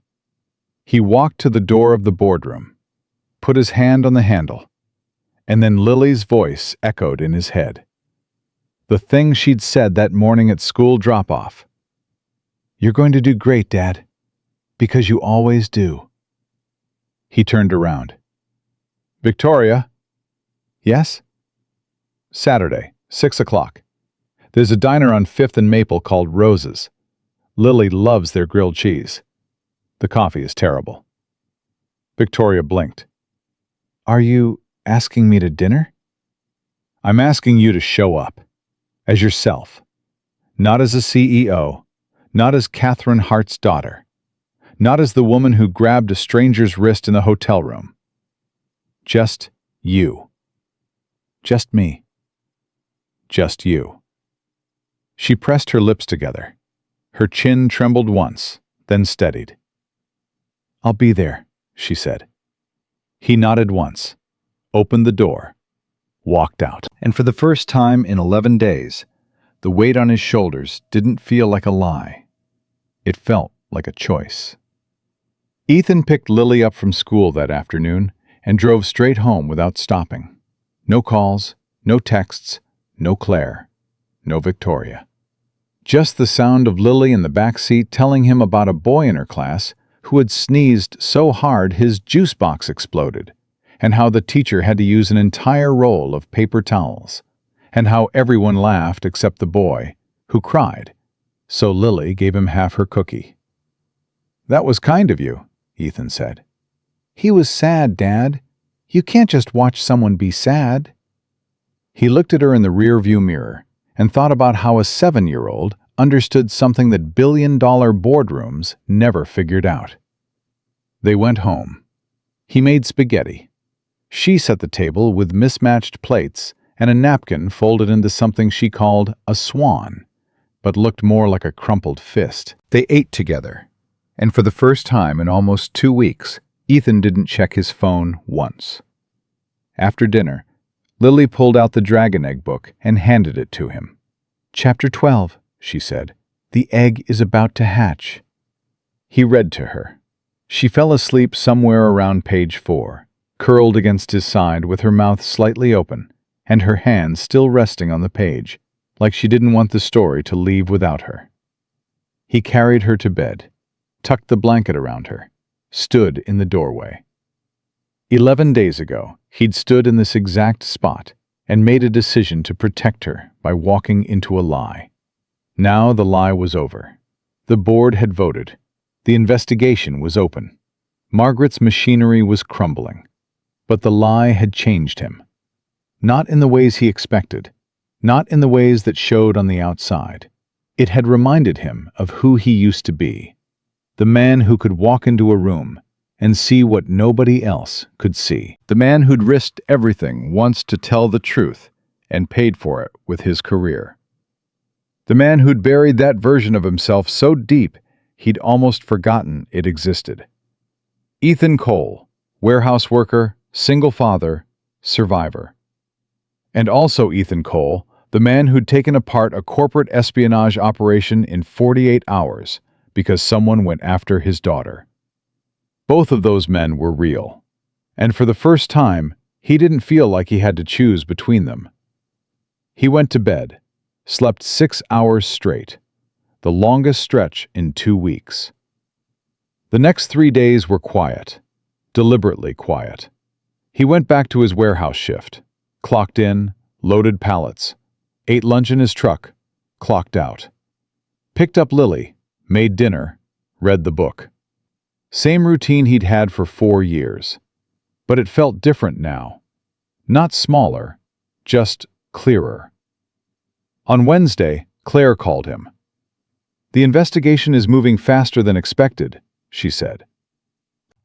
He walked to the door of the boardroom, put his hand on the handle, and then Lily's voice echoed in his head. The thing she'd said that morning at school drop-off. You're going to do great, Dad, because you always do. He turned around. Victoria? Yes? Saturday, 6 o'clock. There's a diner on 5th and Maple called Rose's. Lily loves their grilled cheese. The coffee is terrible. Victoria blinked. Are you asking me to dinner? I'm asking you to show up. As yourself. Not as a CEO. Not as Catherine Hart's daughter. Not as the woman who grabbed a stranger's wrist in the hotel room. Just you. Just me. Just you. She pressed her lips together. Her chin trembled once, then steadied. I'll be there, she said. He nodded once, opened the door, walked out. And for the first time in 11 days, the weight on his shoulders didn't feel like a lie. It felt like a choice. Ethan picked Lily up from school that afternoon and drove straight home without stopping. No calls, no texts, no Claire, no Victoria. Just the sound of Lily in the back seat telling him about a boy in her class who had sneezed so hard his juice box exploded, and how the teacher had to use an entire roll of paper towels, and how everyone laughed except the boy, who cried, so Lily gave him half her cookie. That was kind of you, Ethan said. He was sad, Dad. You can't just watch someone be sad. He looked at her in the rear-view mirror and thought about how a 7-year-old understood something that billion-dollar boardrooms never figured out. They went home. He made spaghetti. She set the table with mismatched plates and a napkin folded into something she called a swan, but looked more like a crumpled fist. They ate together, and for the first time in almost 2 weeks, Ethan didn't check his phone once. After dinner, Lily pulled out the dragon egg book and handed it to him. Chapter 12, she said. The egg is about to hatch. He read to her. She fell asleep somewhere around page 4, curled against his side with her mouth slightly open and her hand still resting on the page, like she didn't want the story to leave without her. He carried her to bed. tucked the blanket around her, stood in the doorway. 11 days ago, he'd stood in this exact spot and made a decision to protect her by walking into a lie. Now the lie was over. The board had voted. The investigation was open. Margaret's machinery was crumbling. But the lie had changed him. Not in the ways he expected, not in the ways that showed on the outside. It had reminded him of who he used to be, the man who could walk into a room and see what nobody else could see. The man who'd risked everything once to tell the truth and paid for it with his career. The man who'd buried that version of himself so deep he'd almost forgotten it existed. Ethan Cole, warehouse worker, single father, survivor. And also Ethan Cole, the man who'd taken apart a corporate espionage operation in 48 hours because someone went after his daughter. Both of those men were real, and for the first time, he didn't feel like he had to choose between them. He went to bed, slept 6 hours straight, the longest stretch in 2 weeks. The next 3 days were quiet, deliberately quiet. He went back to his warehouse shift, clocked in, loaded pallets, ate lunch in his truck, clocked out. Picked up Lily, made dinner, read the book. Same routine he'd had for 4 years. But it felt different now. Not smaller, just clearer. On Wednesday, Claire called him. "The investigation is moving faster than expected," she said.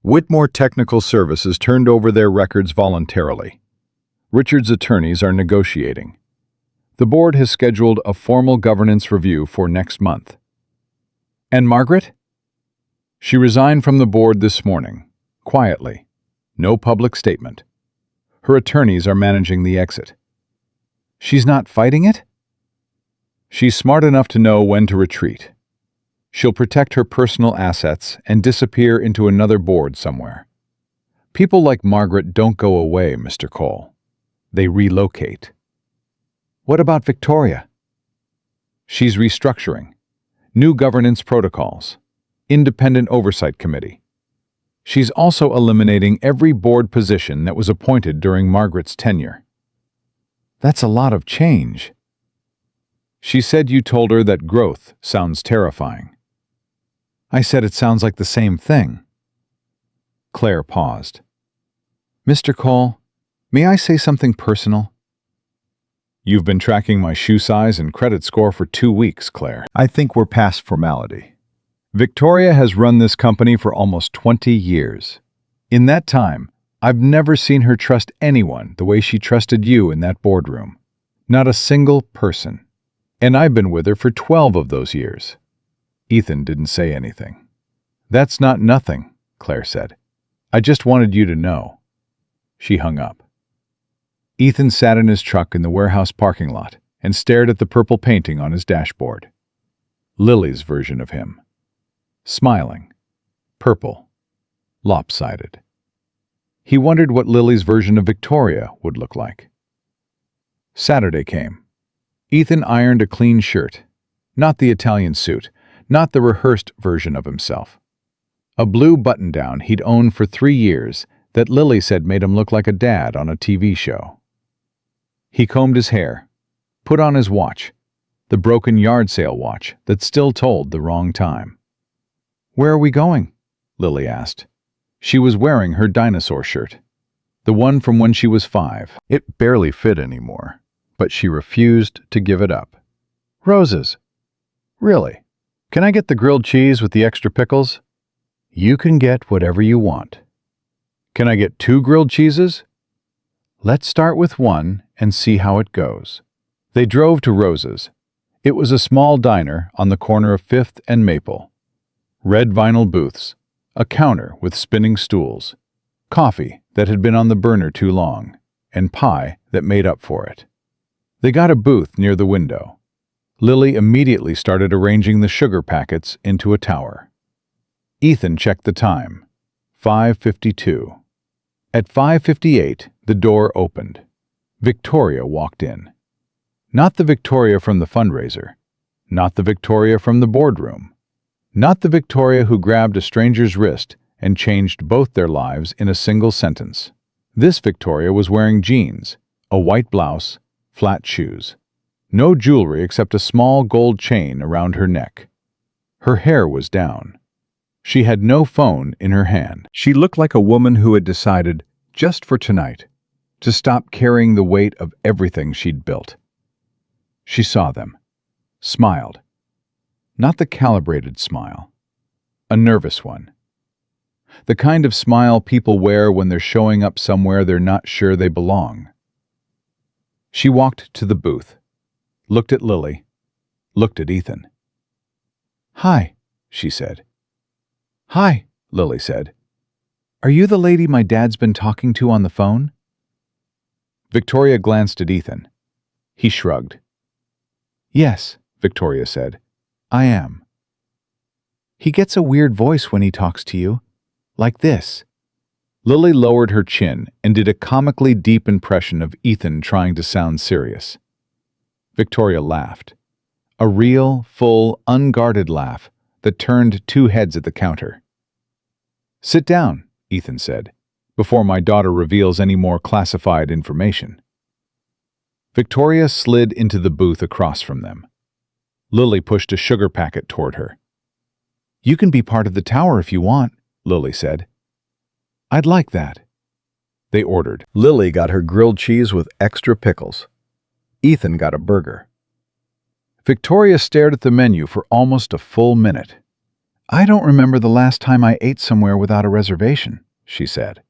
Whitmore Technical Services turned over their records voluntarily. Richard's attorneys are negotiating. The board has scheduled a formal governance review for next month. And Margaret? She resigned from the board this morning, quietly. No public statement. Her attorneys are managing the exit. She's not fighting it? She's smart enough to know when to retreat. She'll protect her personal assets and disappear into another board somewhere. People like Margaret don't go away, Mr. Cole. They relocate. What about Victoria? She's restructuring. New governance protocols. Independent oversight committee. She's also eliminating every board position that was appointed during Margaret's tenure. That's a lot of change. She said you told her that growth sounds terrifying. I said it sounds like the same thing. Claire paused. Mr. Cole, may I say something personal? You've been tracking my shoe size and credit score for 2 weeks, Claire. I think we're past formality. Victoria has run this company for almost 20 years. In that time, I've never seen her trust anyone the way she trusted you in that boardroom. Not a single person. And I've been with her for 12 of those years. Ethan didn't say anything. That's not nothing, Claire said. I just wanted you to know. She hung up. Ethan sat in his truck in the warehouse parking lot and stared at the purple painting on his dashboard. Lily's version of him. Smiling. Purple. Lopsided. He wondered what Lily's version of Victoria would look like. Saturday came. Ethan ironed a clean shirt. Not the Italian suit, not the rehearsed version of himself. A blue button-down he'd owned for 3 years that Lily said made him look like a dad on a TV show. He combed his hair, put on his watch, the broken yard sale watch that still told the wrong time. Where are we going? Lily asked. She was wearing her dinosaur shirt, the one from when she was 5. It barely fit anymore, but she refused to give it up. Roses. Really? Can I get the grilled cheese with the extra pickles? You can get whatever you want. Can I get 2 grilled cheeses? Let's start with 1 and see how it goes. They drove to Rose's. It was a small diner on the corner of 5th and Maple. Red vinyl booths, a counter with spinning stools, coffee that had been on the burner too long, and pie that made up for it. They got a booth near the window. Lily immediately started arranging the sugar packets into a tower. Ethan checked the time. 5:52. At 5:58, the door opened. Victoria walked in. Not the Victoria from the fundraiser. Not the Victoria from the boardroom. Not the Victoria who grabbed a stranger's wrist and changed both their lives in a single sentence. This Victoria was wearing jeans, a white blouse, flat shoes. No jewelry except a small gold chain around her neck. Her hair was down. She had no phone in her hand. She looked like a woman who had decided, just for tonight, to stop carrying the weight of everything she'd built. She saw them, smiled. Not the calibrated smile, a nervous one. The kind of smile people wear when they're showing up somewhere they're not sure they belong. She walked to the booth, looked at Lily, looked at Ethan. "Hi," she said. "Hi," Lily said. "Are you the lady my dad's been talking to on the phone?" Victoria glanced at Ethan. He shrugged. "Yes," Victoria said. "I am." "He gets a weird voice when he talks to you. Like this." Lily lowered her chin and did a comically deep impression of Ethan trying to sound serious. Victoria laughed. A real, full, unguarded laugh that turned two heads at the counter. "Sit down," Ethan said, "before my daughter reveals any more classified information." Victoria slid into the booth across from them. Lily pushed a sugar packet toward her. "You can be part of the tower if you want," Lily said. "I'd like that." They ordered. Lily got her grilled cheese with extra pickles. Ethan got a burger. Victoria stared at the menu for almost a full minute. "I don't remember the last time I ate somewhere without a reservation," she said.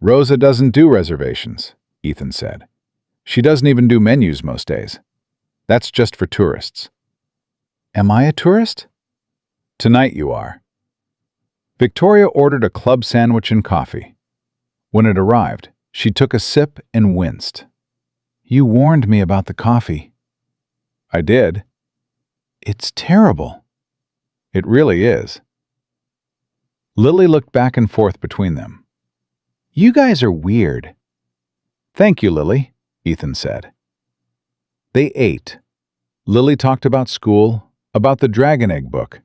"Rosa doesn't do reservations," Ethan said. "She doesn't even do menus most days. That's just for tourists." "Am I a tourist?" "Tonight you are." Victoria ordered a club sandwich and coffee. When it arrived, she took a sip and winced. "You warned me about the coffee." "I did." "It's terrible." "It really is." Lily looked back and forth between them. "You guys are weird." "Thank you, Lily," Ethan said. They ate. Lily talked about school, about the Dragon Egg book,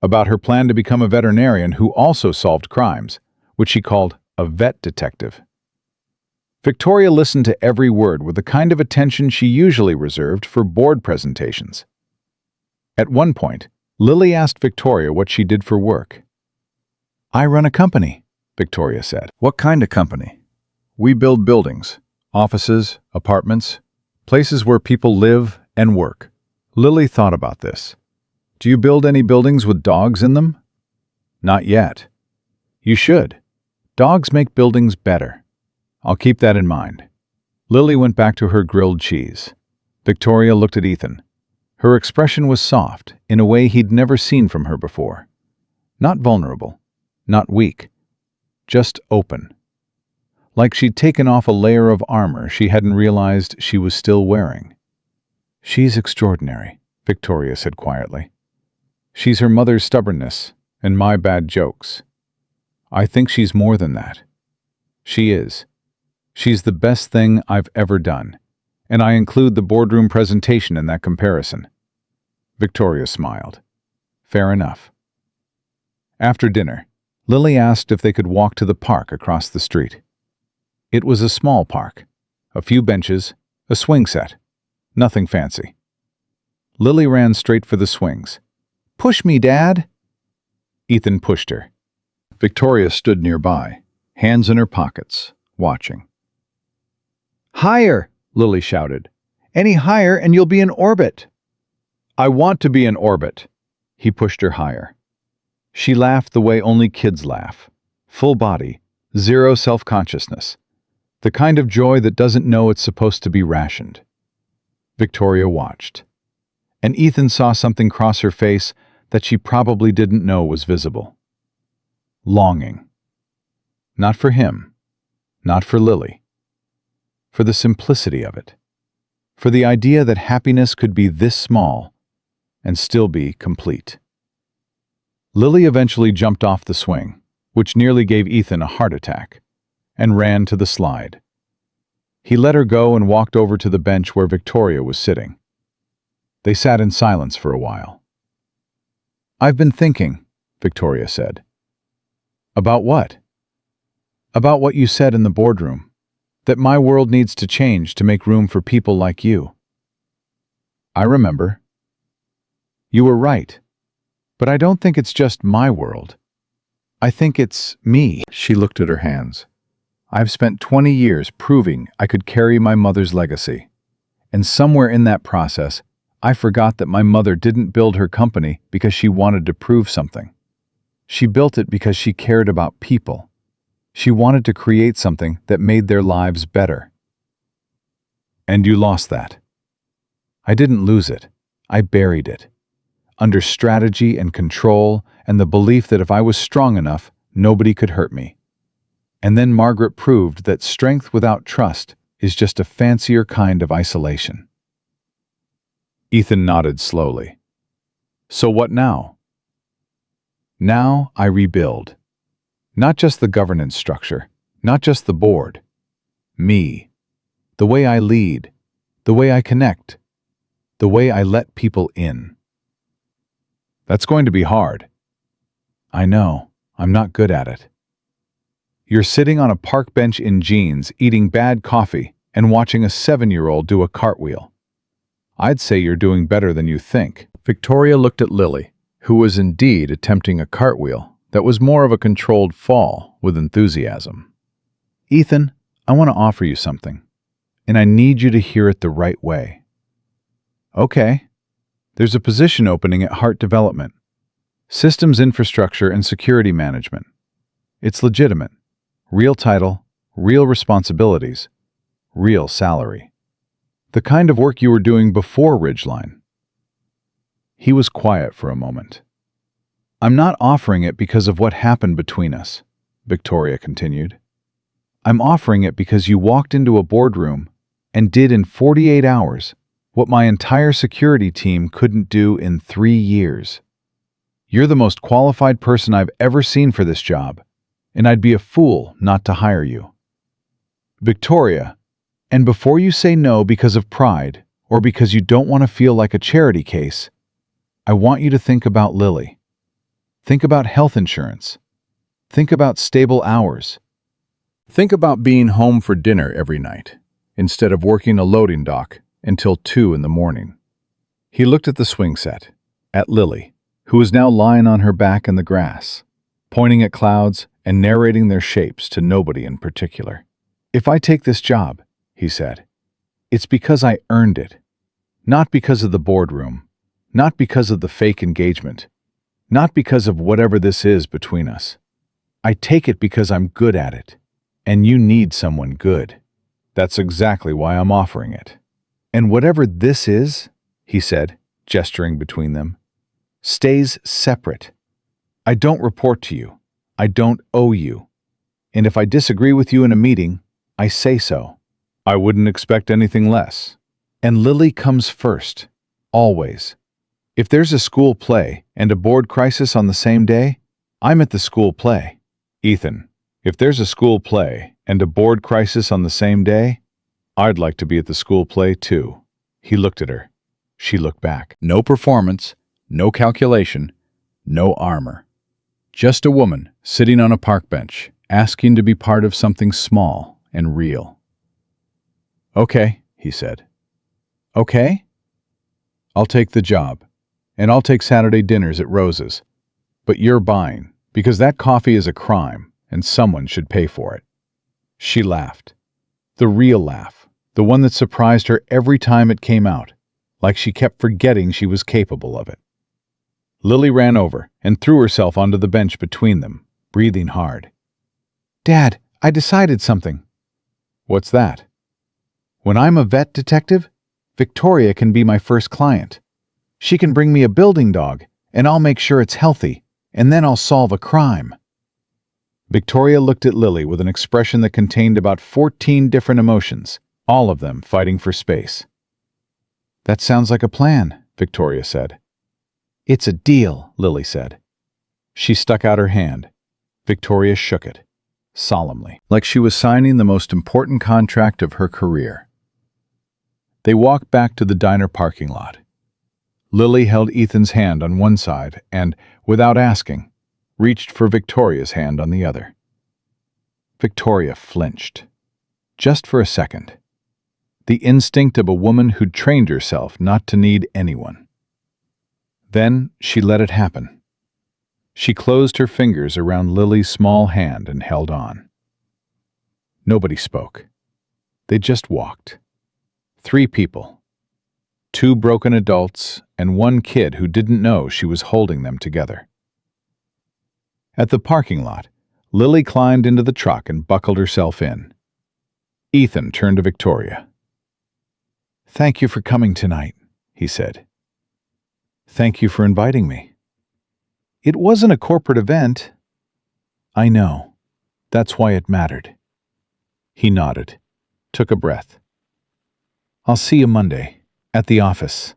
about her plan to become a veterinarian who also solved crimes, which she called a vet detective. Victoria listened to every word with the kind of attention she usually reserved for board presentations. At one point, Lily asked Victoria what she did for work. "I run a company," Victoria said. "What kind of company?" "We build buildings, offices, apartments, places where people live and work." Lily thought about this. "Do you build any buildings with dogs in them?" "Not yet." "You should. Dogs make buildings better." "I'll keep that in mind." Lily went back to her grilled cheese. Victoria looked at Ethan. Her expression was soft, in a way he'd never seen from her before. Not vulnerable, not weak, just open. Like she'd taken off a layer of armor she hadn't realized she was still wearing. "She's extraordinary," Victoria said quietly. "She's her mother's stubbornness and my bad jokes. I think she's more than that. She is. She's the best thing I've ever done, and I include the boardroom presentation in that comparison." Victoria smiled. "Fair enough." After dinner, Lily asked if they could walk to the park across the street. It was a small park. A few benches, a swing set. Nothing fancy. Lily ran straight for the swings. "Push me, Dad!" Ethan pushed her. Victoria stood nearby, hands in her pockets, watching. "Higher!" Lily shouted. "Any higher and you'll be in orbit." "I want to be in orbit." He pushed her higher. She laughed the way only kids laugh. Full body, zero self-consciousness. The kind of joy that doesn't know it's supposed to be rationed. Victoria watched. And Ethan saw something cross her face that she probably didn't know was visible. Longing. Not for him. Not for Lily. For the simplicity of it. For the idea that happiness could be this small and still be complete. Lily eventually jumped off the swing, which nearly gave Ethan a heart attack, and ran to the slide. He let her go and walked over to the bench where Victoria was sitting. They sat in silence for a while. I've been thinking, Victoria said. About what? About what you said in the boardroom, that my world needs to change to make room for people like you. I remember. You were right, but I don't think it's just my world. I think it's me. She looked at her hands. I've spent 20 years proving I could carry my mother's legacy. And somewhere in that process, I forgot that my mother didn't build her company because she wanted to prove something. She built it because she cared about people. She wanted to create something that made their lives better. And you lost that. I didn't lose it. I buried it. Under strategy and control and the belief that if I was strong enough, nobody could hurt me. And then Margaret proved that strength without trust is just a fancier kind of isolation. Ethan nodded slowly. So what now? Now I rebuild. Not just the governance structure, not just the board. Me. The way I lead. The way I connect. The way I let people in. That's going to be hard. I know. I'm not good at it. You're sitting on a park bench in jeans, eating bad coffee, and watching a 7-year-old do a cartwheel. I'd say you're doing better than you think. Victoria looked at Lily, who was indeed attempting a cartwheel that was more of a controlled fall with enthusiasm. Ethan, I want to offer you something, and I need you to hear it the right way. Okay. There's a position opening at Heart Development. Systems Infrastructure and Security Management. It's legitimate. Real title, real responsibilities, real salary. The kind of work you were doing before Ridgeline. He was quiet for a moment. I'm not offering it because of what happened between us, Victoria continued. I'm offering it because you walked into a boardroom and did in 48 hours what my entire security team couldn't do in 3 years. You're the most qualified person I've ever seen for this job, and I'd be a fool not to hire you. Victoria, and before you say no because of pride or because you don't want to feel like a charity case, I want you to think about Lily. Think about health insurance. Think about stable hours. Think about being home for dinner every night, instead of working a loading dock until 2 in the morning. He looked at the swing set, at Lily, who was now lying on her back in the grass, pointing at clouds and narrating their shapes to nobody in particular. If I take this job, he said, it's because I earned it. Not because of the boardroom, not because of the fake engagement, not because of whatever this is between us. I take it because I'm good at it, and you need someone good. That's exactly why I'm offering it. And whatever this is, he said, gesturing between them, stays separate. I don't report to you. I don't owe you. And if I disagree with you in a meeting, I say so. I wouldn't expect anything less. And Lily comes first, always. If there's a school play and a board crisis on the same day, I'm at the school play. Ethan, if there's a school play and a board crisis on the same day, I'd like to be at the school play too. He looked at her. She looked back. No performance, no calculation, no armor. Just a woman sitting on a park bench, asking to be part of something small and real. Okay, he said. Okay? I'll take the job, and I'll take Saturday dinners at Rose's. But you're buying, because that coffee is a crime, and someone should pay for it. She laughed. The real laugh, the one that surprised her every time it came out, like she kept forgetting she was capable of it. Lily ran over and threw herself onto the bench between them, breathing hard. Dad, I decided something. What's that? When I'm a vet detective, Victoria can be my first client. She can bring me a building dog, and I'll make sure it's healthy, and then I'll solve a crime. Victoria looked at Lily with an expression that contained about 14 different emotions, all of them fighting for space. That sounds like a plan, Victoria said. It's a deal, Lily said. She stuck out her hand. Victoria shook it, solemnly, like she was signing the most important contract of her career. They walked back to the diner parking lot. Lily held Ethan's hand on one side and, without asking, reached for Victoria's hand on the other. Victoria flinched. Just for a second. The instinct of a woman who'd trained herself not to need anyone. Then she let it happen. She closed her fingers around Lily's small hand and held on. Nobody spoke. They just walked. 3 people. 2 broken adults and 1 kid who didn't know she was holding them together. At the parking lot, Lily climbed into the truck and buckled herself in. Ethan turned to Victoria. "Thank you for coming tonight," he said. "Thank you for inviting me." "It wasn't a corporate event." "I know. That's why it mattered." He nodded, took a breath. "I'll see you Monday, at the office,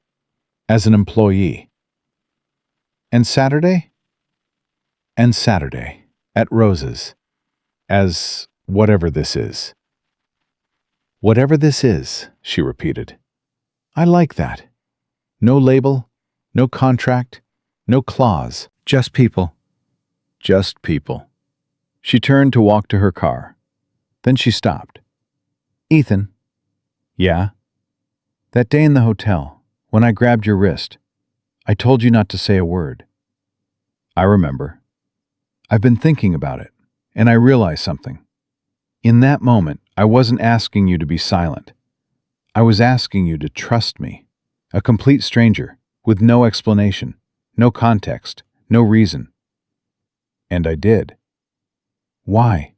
as an employee." "And Saturday?" "And Saturday, at Rose's, as whatever this is." "Whatever this is," she repeated. "I like that. No label, no contract, no clause. Just people." Just people. She turned to walk to her car. Then she stopped. "Ethan." "Yeah?" "That day in the hotel, when I grabbed your wrist, I told you not to say a word." "I remember." "I've been thinking about it, and I realized something. In that moment, I wasn't asking you to be silent. I was asking you to trust me, a complete stranger, with no explanation, no context, no reason." "And I did." "Why?"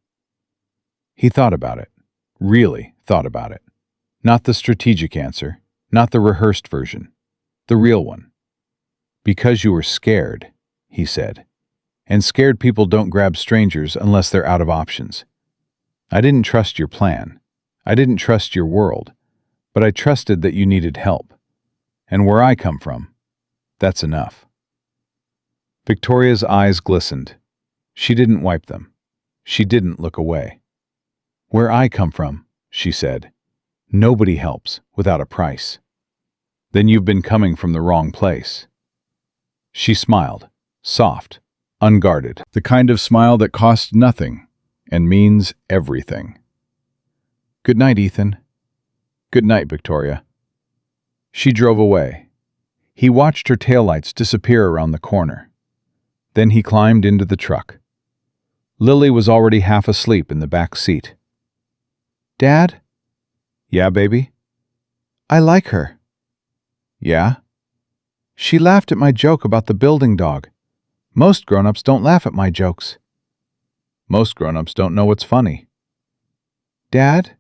He thought about it, really thought about it. Not the strategic answer, not the rehearsed version, the real one. "Because you were scared," he said. "And scared people don't grab strangers unless they're out of options. I didn't trust your plan. I didn't trust your world. But I trusted that you needed help. And where I come from, that's enough." Victoria's eyes glistened. She didn't wipe them. She didn't look away. "Where I come from," she said, "nobody helps without a price." "Then you've been coming from the wrong place." She smiled, soft, unguarded, the kind of smile that costs nothing and means everything. "Good night, Ethan." "Good night, Victoria." She drove away. He watched her taillights disappear around the corner. Then he climbed into the truck. Lily was already half asleep in the back seat. "Dad?" "Yeah, baby?" "I like her." "Yeah?" "She laughed at my joke about the building dog. Most grown-ups don't laugh at my jokes." "Most grown-ups don't know what's funny." "Dad?"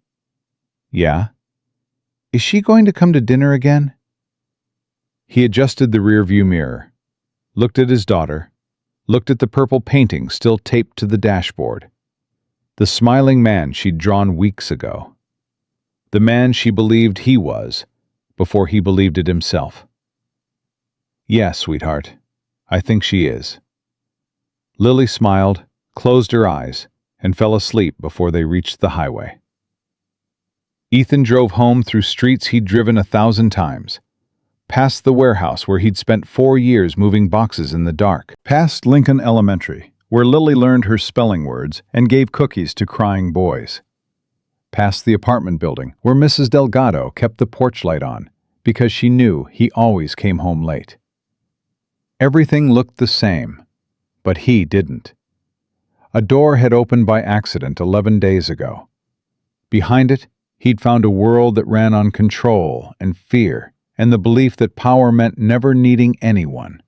"Yeah?" "Is she going to come to dinner again?" He adjusted the rearview mirror, looked at his daughter, looked at the purple painting still taped to the dashboard. The smiling man she'd drawn weeks ago. The man she believed he was, before he believed it himself. "Yeah, sweetheart, I think she is." Lily smiled, closed her eyes, and fell asleep before they reached the highway. Ethan drove home through streets he'd driven 1,000 times. Past the warehouse where he'd spent 4 years moving boxes in the dark. Past Lincoln Elementary, where Lily learned her spelling words and gave cookies to crying boys. Past the apartment building where Mrs. Delgado kept the porch light on because she knew he always came home late. Everything looked the same, but he didn't. A door had opened by accident 11 days ago. Behind it, he'd found a world that ran on control and fear and the belief that power meant never needing anyone.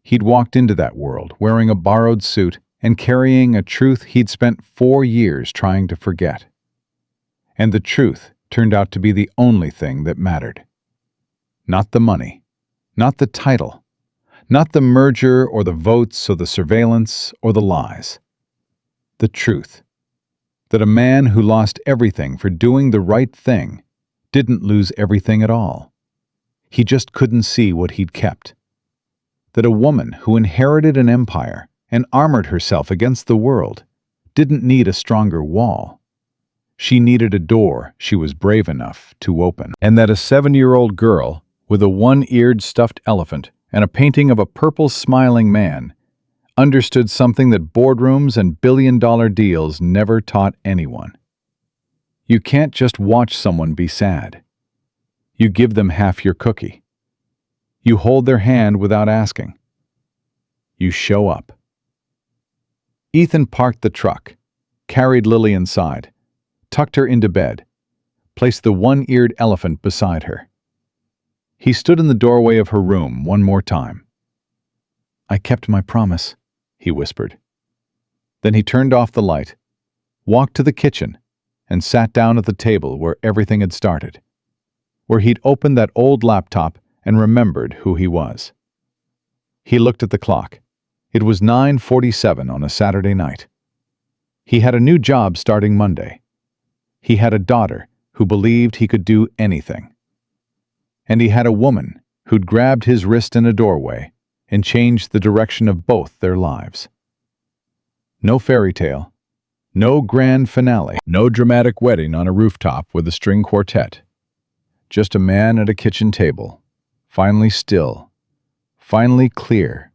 He'd walked into that world wearing a borrowed suit and carrying a truth he'd spent 4 years trying to forget. And the truth turned out to be the only thing that mattered. Not the money, not the title, not the merger or the votes or the surveillance or the lies. The truth. That a man who lost everything for doing the right thing didn't lose everything at all. He just couldn't see what he'd kept. That a woman who inherited an empire and armored herself against the world didn't need a stronger wall. She needed a door she was brave enough to open. And that a 7-year-old girl with a one-eared stuffed elephant and a painting of a purple smiling man, understood something that boardrooms and billion-dollar deals never taught anyone. You can't just watch someone be sad. You give them half your cookie. You hold their hand without asking. You show up. Ethan parked the truck, carried Lily inside, tucked her into bed, placed the one-eared elephant beside her. He stood in the doorway of her room one more time. "I kept my promise," he whispered. Then he turned off the light, walked to the kitchen, and sat down at the table where everything had started, where he'd opened that old laptop and remembered who he was. He looked at the clock. It was 9:47 on a Saturday night. He had a new job starting Monday. He had a daughter who believed he could do anything. And he had a woman who'd grabbed his wrist in a doorway and changed the direction of both their lives. No fairy tale, no grand finale, no dramatic wedding on a rooftop with a string quartet. Just a man at a kitchen table, finally still, finally clear,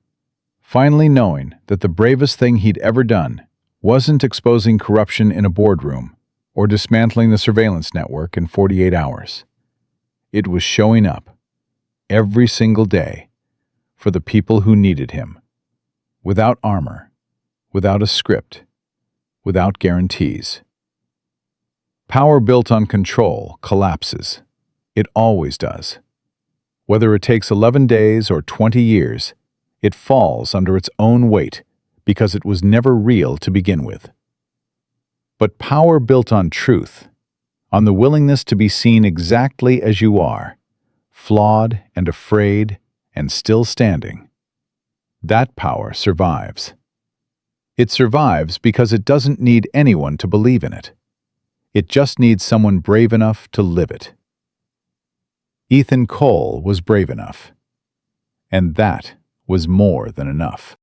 finally knowing that the bravest thing he'd ever done wasn't exposing corruption in a boardroom or dismantling the surveillance network in 48 hours. It was showing up, every single day, for the people who needed him, without armor, without a script, without guarantees. Power built on control collapses. It always does. Whether it takes 11 days or 20 years, it falls under its own weight because it was never real to begin with. But power built on truth, on the willingness to be seen exactly as you are, flawed and afraid and still standing, that power survives. It survives because it doesn't need anyone to believe in it. It just needs someone brave enough to live it. Ethan Cole was brave enough, and that was more than enough.